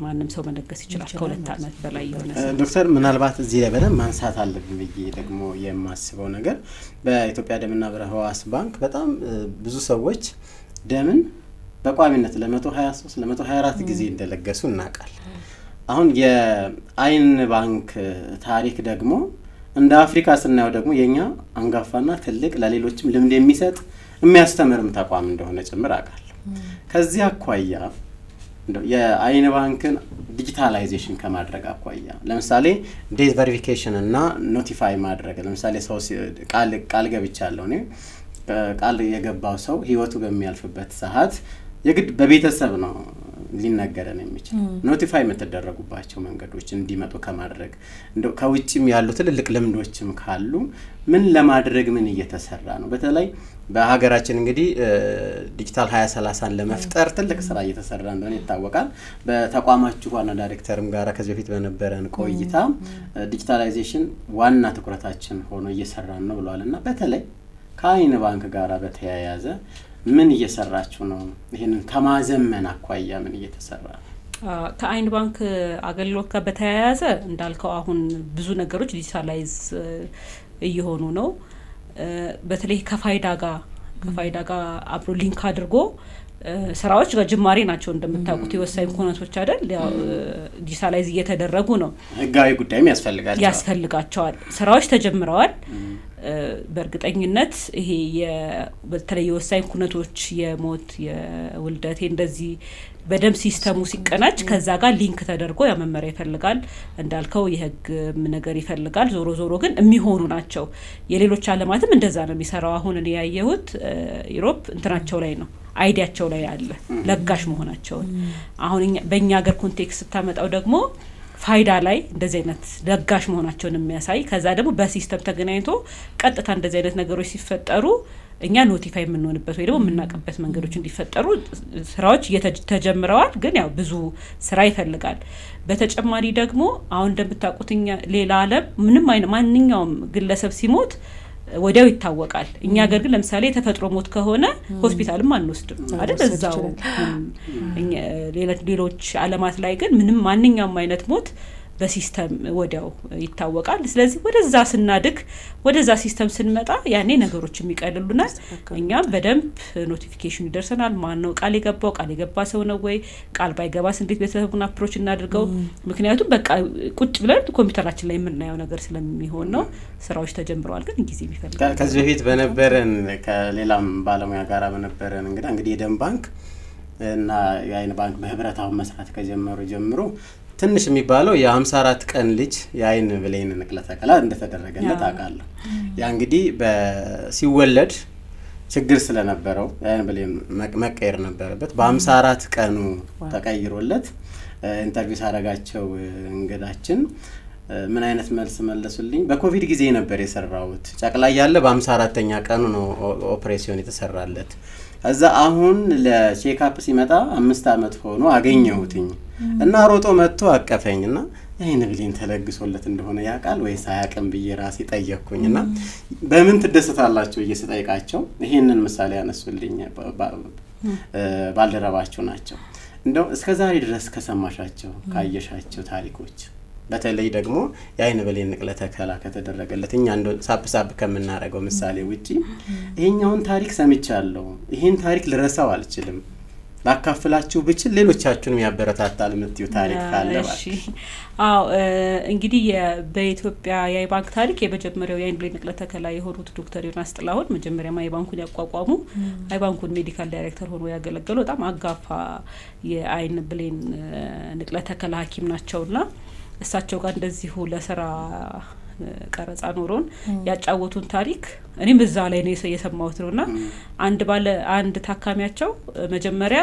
ማንንም ሰው መለገስ ይችላል ከ2 አመት በላይ የሆነ ዶክተር ምናልባት እዚህ ላይ በደንብ ማንሳት አለብን ብዬ ደግሞ የማስበው ነገር በኢትዮጵያ ደምና ህዋስ ባንክ በጣም ብዙ ሰዎች ደምን በቋሚነት ለ123 ለ124 ጊዜ እንደለገሱ እናውቃለን አሁን የአይን ባንክ ታሪክ ደግሞ እንደ አፍሪካ ስናየው ደግሞ የኛ አንጋፋና ትልቅ ለሌሎችም ልምድ የሚሰጥ የሚያስተምርም ተቋም እንደሆነ ጭምር አውቃለሁ ከዚህ አኳያ የአይን ባንክን ዲጂታላይዜሽን ከማድረግ አኳያ ለምሳሌ ዴዝ ቬሪፊኬሽን እና ኖቲፋይ ማድረግ ለምሳሌ ሰው ቃል ገብቻለሁ እኔ ቃል የገባው ሰው ህይወቱ በሚያልፍበት ሰዓት የግድ በቤተሰብ ነው ሊነገረን የሚችል ኖቲፋይ የምትደረጉባቸው መንገዶች እንዲመጡ ከማድረግ እንደው ከውጭም ያሉ ትልልቅ ልምዶችም ካሉ ምን ለማድረግ ምን እየተሰራ ነው በተለይ በሀገራችን እንግዲህ ዲጂታል 2030 ለመፍጠር ትልቅ ስራ እየተሰራ እንደሆነ ይታወቃል በተቋማችሁ ዋና ዳይሬክተርም ጋር ከዚህ በፊት በነበረን ቆይታ ዲጂታላይዜሽን ዋና ትኩረታችን ሆኖ እየሰራን ነው ብለዋልና በተለይ ከአይን ባንክ ጋር በተያያዘ ምን እየሰራችሁ ነው ይሄንን ከማዘመን አኳያ ምን እየተሰራ ከአይን ባንክ አገልግሎት ጋር በተያያዘ እንዳልከው አሁን ብዙ ነገሮች ዲጂታላይዝ እየሆኑ ነው። በተለይ ከፋይዳ ጋር አብሮ ሊንክ አድርጎ ስራዎች ጅማሬ ናቸው እንደምታውቁት የወሳኝ ኮነቶች አይደል ያው ዲጂታላይዝ እየተደረጉ ነው። ህጋዊ ጉዳይም ያስፈልጋቸዋል። ስራዎች ተጀምረዋል። በእርግጠኝነት ይሄ በተለይ የወሳኝ ኩነቶች የሞት የውልደት እንደዚህ በደም ሲስተሙ ሲቀናጅ ከዛ ጋር ሊንክ ተደርጎ ያ መመሪያ ይፈልጋል እንዳልከው የህግ ነገር ይፈልጋል። ዞሮ ግን የሚሆኑ ናቸው። የሌሎች ዓለማትም እንደዛ ነው የሚሰራው። አሁን እኔ ያየሁት ዩሮፕ እንትናቸው ላይ ነው አይዲያቸው ላይ አለ ለጋሽ መሆናቸው። አሁን በእኛ ሀገር ኮንቴክስት ስታመጣው ደግሞ ፋይዳ ላይ እንደዚህ አይነት ለጋሽ መሆናቸውን የሚያሳይ ከዛ ደግሞ በሲስተም ተገናኝቶ ቀጥታ እንደዚህ አይነት ነገሮች ሲፈጠሩ እኛ ኖቲፋይ የምንሆንበት ወይ ደግሞ የምናቀበት መንገዶች እንዲፈጠሩ ስራዎች ተጀምረዋል። ግን ያው ብዙ ስራ ይፈልጋል። በተጨማሪ ደግሞ አሁን እንደምታውቁት ሌላ ዓለም ምንም አይነት ማንኛውም ግለሰብ ሲሞት ወዲያው ይታወቃል። እኛ ሀገር ግን ለምሳሌ የተፈጥሮ ሞት ከሆነ ሆስፒታልም አንወስድም አይደል እዛው። ሌሎች ዓለማት ላይ ግን ምንም ማንኛውም አይነት ሞት በሲስተም ወዲያው ይታወቃል። ስለዚህ ወደዛ ስናድግ ወደዛ ሲስተም ስንመጣ ያኔ ነገሮች የሚቀልሉናል። እኛም በደንብ ኖቲፊኬሽን ይደርሰናል። ማን ነው ቃል የገባ ሰው ነው ወይ ቃል ባይገባስ እንዴት ቤተሰቡን አፕሮች እናድርገው? ምክንያቱም በቃ ቁጭ ብለን ኮምፒውተራችን ላይ የምናየው ነገር ስለሚሆን ነው። ስራዎች ተጀምረዋል ግን ጊዜ ይፈልጋል። ከዚህ በፊት በነበረን ከሌላም ባለሙያ ጋር በነበረን እንግዲህ የደም ባንክ እና የአይን ባንክ በህብረት አሁን መስራት ከጀመሩ ጀምሮ ትንሽ የሚባለው የ54 ቀን ልጅ የአይን ብሌን ንቅለ ተከላ እንደተደረገለት አውቃለሁ። ያ እንግዲህ ሲወለድ ችግር ስለነበረው የአይን ብሌን መቀየር ነበረበት። በ54 ቀኑ ተቀይሮለት ኢንተርቪው ሳረጋቸው እንግዳችን ምን አይነት መልስ መለሱልኝ? በኮቪድ ጊዜ ነበር የሰራሁት። ጨቅላ ያለ በ54ኛ ቀኑ ነው ኦፕሬሽን የተሰራለት። እዛ አሁን ለቼክአፕ ሲመጣ 5 አመት ሆኖ አገኘሁትኝ እና ሮጦ መጥቶ አቀፈኝና የአይን ብሌን ተለግሶለት እንደሆነ ያውቃል ወይስ አያውቅም ብዬ ራሴ ጠየቅኩኝና በምን ትደሰታላችሁ ብዬ ስጠይቃቸው ይሄንን ምሳሌ ያነሱልኝ ባልደረባቸው ናቸው። እንደው እስከዛሬ ድረስ ከሰማሻቸው ካየሻቸው ታሪኮች በተለይ ደግሞ የአይን ብሌን ንቅለ ተከላ ከተደረገለት እኛ እንደው ሳብ ከምናረገው ምሳሌ ውጪ ይሄኛውን ታሪክ ሰምቻለሁ። ይሄን ታሪክ ልረሳው አልችልም። ላካፍላችሁ ብቻ ሌሎቻችሁንም ያበረታታል የምትዩ ታሪክ ካለ ባክ? እሺ እንግዲህ በኢትዮጵያ የአይን ባንክ ታሪክ የመጀመሪያው የአይን ብሌን ንቅለ ተከላ የሆኑት ዶክተር ዮናስ ጥላሁን መጀመሪያ የአይን ባንኩን ያቋቋሙ አይን ባንኩን ሜዲካል ዳይሬክተር ሆኖ ያገለገሉ በጣም አጋፋ የአይን ብሌን ንቅለ ተከላ ሐኪም ናቸውና እሳቸው ጋር እንደዚሁ ለስራ ቀረጻ ኖሮን ያጫወቱን ታሪክ እኔም በዛ ላይ ነው የሰማሁት ነውና አንድ ታካሚያቸው መጀመሪያ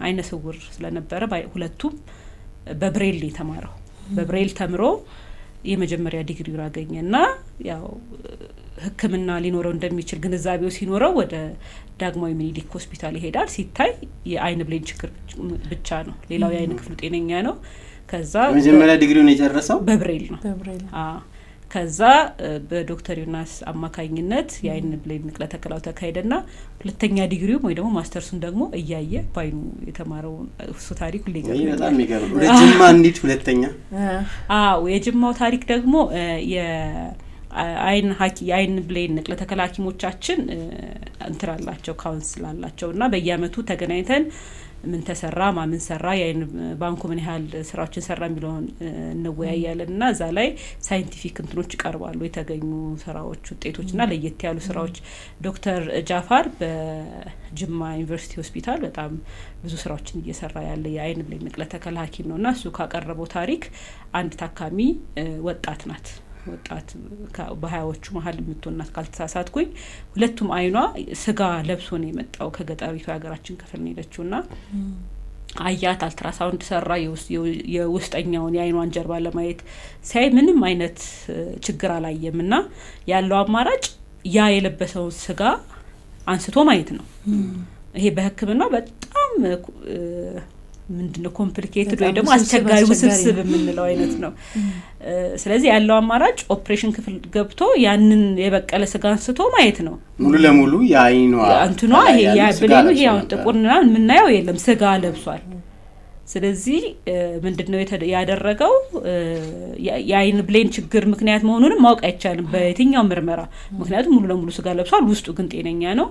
አይነ ስውር ስለነበረ ሁለቱም በብሬል ተማረው በብሬል ተምሮ የመጀመሪያ ዲግሪውን አገኘና ያው ሕክምና ሊኖረው እንደሚችል ግንዛቤው ሲኖረው ወደ ዳግማዊ ምኒልክ ሆስፒታል ይሄዳል። ሲታይ የአይን ብሌን ችግር ብቻ ነው፣ ሌላው የአይን ክፍሉ ጤነኛ ነው። ከዛ መጀመሪያ ዲግሪውን የጨረሰው በብሬል ነው። ከዛ በዶክተር ዮናስ አማካኝነት የአይን ብሌን ንቅለ ተከላው ተካሄደና ሁለተኛ ዲግሪው ወይ ደግሞ ማስተርሱን ደግሞ እያየ ባይኑ የተማረው እሱ ታሪክ ሊገርም በጣም የሚገርም ረጅም አንዲት ሁለተኛ የጅማው ታሪክ ደግሞ የአይን ብሌን ንቅለ ተከላ ሐኪሞቻችን እንትራላቸው ካውንስል አላቸውና በየአመቱ ተገናኝተን ምን ተሰራ ማምን ሰራ የአይን ባንኩ ምን ያህል ስራዎችን ሰራ የሚለውን እንወያያለንና እዛ ላይ ሳይንቲፊክ እንትኖች ይቀርባሉ፣ የተገኙ ስራዎች ውጤቶችና ለየት ያሉ ስራዎች። ዶክተር ጃፋር በጅማ ዩኒቨርሲቲ ሆስፒታል በጣም ብዙ ስራዎችን እየሰራ ያለ የአይን ብሌን ንቅለ ተከላ ሐኪም ነውና እሱ ካቀረበው ታሪክ አንድ ታካሚ ወጣት ናት። ወጣት በሀያዎቹ መሀል የምትሆናት ካልተሳሳትኩኝ ሁለቱም አይኗ ስጋ ለብሶ ነው የመጣው ከገጠሪቱ ሀገራችን ክፍል ነው ሄደችውና አያት አልትራሳውንድ ሰራ የውስጠኛውን የአይኗን ጀርባ ለማየት ሲያይ ምንም አይነት ችግር አላየምና ያለው አማራጭ ያ የለበሰውን ስጋ አንስቶ ማየት ነው። ይሄ በሕክምና በጣም ምንድነው ኮምፕሊኬትድ ወይ ደግሞ አስቸጋሪ ውስብስብ የምንለው አይነት ነው። ስለዚህ ያለው አማራጭ ኦፕሬሽን ክፍል ገብቶ ያንን የበቀለ ስጋ አንስቶ ማየት ነው። ሙሉ ለሙሉ የአይኗ አንቱኗ ይሄ ያ ብሌኑ ይሄ ጥቁርና የምናየው የለም፣ ስጋ ለብሷል። ስለዚህ ምንድነው ያደረገው የአይን ብሌን ችግር ምክንያት መሆኑንም ማወቅ አይቻልም በየትኛው ምርመራ ምክንያቱም ሙሉ ለሙሉ ስጋ ለብሷል ውስጡ ግን ጤነኛ ነው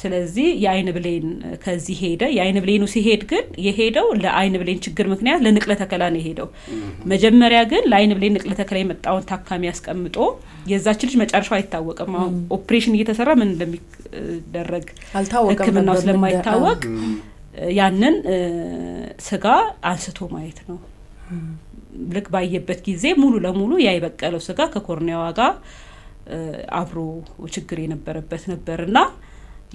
ስለዚህ የአይን ብሌን ከዚህ ሄደ የአይን ብሌኑ ሲሄድ ግን የሄደው ለአይን ብሌን ችግር ምክንያት ለንቅለ ተከላ ነው የሄደው መጀመሪያ ግን ለአይን ብሌን ንቅለ ተከላ የመጣውን ታካሚ ያስቀምጦ የዛች ልጅ መጨረሻው አይታወቅም አሁን ኦፕሬሽን እየተሰራ ምን እንደሚደረግ ህክምናው ስለማይታወቅ ያንን አብሮ አንስቶ ማየት ነው ልክ ባየበት ጊዜ ሙሉ ለሙሉ ያይበቀለው ስጋ ከኮርኒያዋ ጋር አብሮ ችግር የነበረበት ነበርና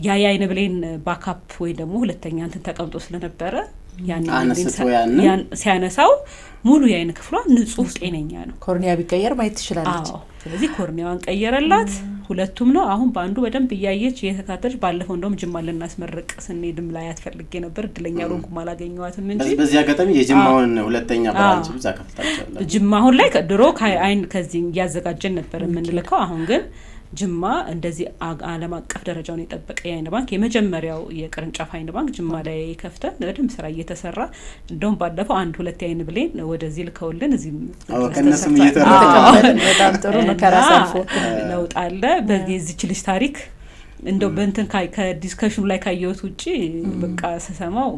የአይን ብሌን ባካፕ ወይ ደግሞ ሁለተኛ እንትን ተቀምጦ ስለነበረ ያን ሲያነሳው ሙሉ የአይን ክፍሏ ንጹህ ጤነኛ ነው ኮርኒያ ቢቀየር ማየት ትችላለች ስለዚህ ኮርኒያዋን ቀየረላት ሁለቱም ነው አሁን ባንዱ በደንብ ያያየች የተካተች ባለፈው እንደውም ጅማ ለናስመረቅ ስንሄድም ላይ ያትፈልጌ ነበር እድለኛ ሮንኩም አላገኘዋትም እንጂ በዚህ አጋጣሚ የጅማውን ሁለተኛ ብራንች ብቻ ከፍታችኋል ጅማ አሁን ላይ ድሮ ከአይን ከዚህ ያዘጋጀን ነበር የምንልከው አሁን ግን ጅማ እንደዚህ ዓለም አቀፍ ደረጃውን የጠበቀ የአይን ባንክ የመጀመሪያው የቅርንጫፍ አይን ባንክ ጅማ ላይ ከፍተን በደንብ ስራ እየተሰራ እንደውም ባለፈው አንድ ሁለት የአይን ብሌን ወደዚህ ልከውልን እዚህ ከነሱም እየተረፈ በጣም ጥሩ ነው ከራሳፎ ለውጥ አለ በዚህች ልጅ ታሪክ እንደው በእንትን ከዲስከሽኑ ላይ ካየሁት ውጪ በቃ ሰሰማው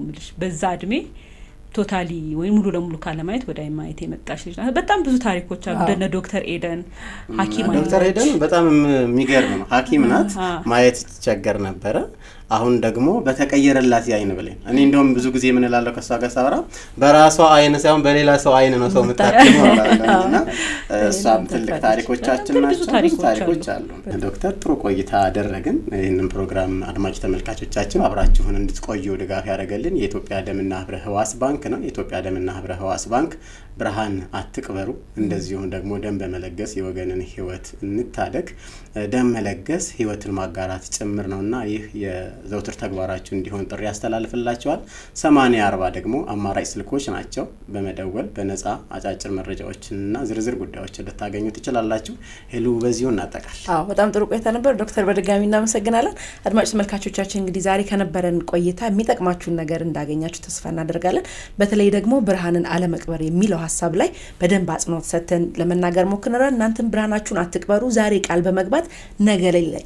በዛ እድሜ ቶታሊ ወይ ሙሉ ለሙሉ ካለማየት ወደ አይማየት የመጣች ልጅ ናት በጣም ብዙ ታሪኮች አሉ እንደነ ዶክተር ኤደን ሐኪም ዶክተር ኤደን በጣም የሚገርም ነው ሐኪም ናት ማየት ይቸገር ነበር አሁን ደግሞ በተቀየረላት የአይን ብሌን እኔ እንደውም ብዙ ጊዜ ምን እላለሁ ከሷ ጋር ሳወራ በራሷ አይን ሳይሆን በሌላ ሰው አይን ነው ሰው መታከም አላላና እሷም ትልቅ ታሪኮቻችን ናቸው ታሪኮች አሉ ዶክተር ጥሩ ቆይታ አደረግን ይሄንን ፕሮግራም አድማጭ ተመልካቾቻችን አብራችሁን እንድትቆዩ ድጋፍ ያደረገልን የኢትዮጵያ ደምና ህብረ ህዋስ ባንክ ነው የኢትዮጵያ ደምና ህብረ ህዋስ ባንክ ብርሃን አትቅበሩ እንደዚሁም ደግሞ ደም በመለገስ የወገንን ህይወት እንታደግ ደም መለገስ ህይወትን ማጋራት ጭምር ነውና ይህ የዘውትር ተግባራችሁ እንዲሆን ጥሪ ያስተላልፍላችኋል 8040 ደግሞ አማራጭ ስልኮች ናቸው በመደወል በነፃ አጫጭር መረጃዎችንና ዝርዝር ጉዳዮችን ልታገኙ ትችላላችሁ ሄሉ በዚሁ እናጠቃል በጣም ጥሩ ቆይታ ነበር ዶክተር በድጋሚ እናመሰግናለን አድማጭ ተመልካቾቻችን እንግዲህ ዛሬ ከነበረን ቆይታ የሚጠቅማችሁን ነገር እንዳገኛችሁ ተስፋ እናደርጋለን በተለይ ደግሞ ብርሃንን አለመቅበር የሚለው ሐሳብ ላይ በደንብ አጽንኦት ሰጥተን ለመናገር ሞክረናል እናንተም ብርሃናችሁን አትቅበሩ ዛሬ ቃል በመግባት ነገ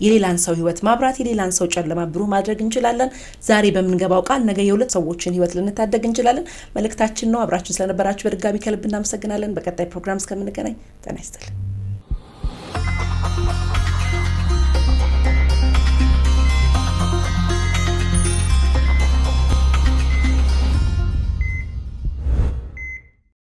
የሌላን ሰው ህይወት ማብራት የሌላን ሰው ጨለማ ብሩህ ማድረግ እንችላለን ዛሬ በመንገባው ቃል ነገ የሁለት ሰዎችን ህይወት ልንታደግ እንችላለን መልእክታችን ነው አብራችሁን ስለነበራችሁ በድጋሚ ከልብ እናመሰግናለን በቀጣይ ፕሮግራም እስከምንገናኝ ጤና ይስጥልኝ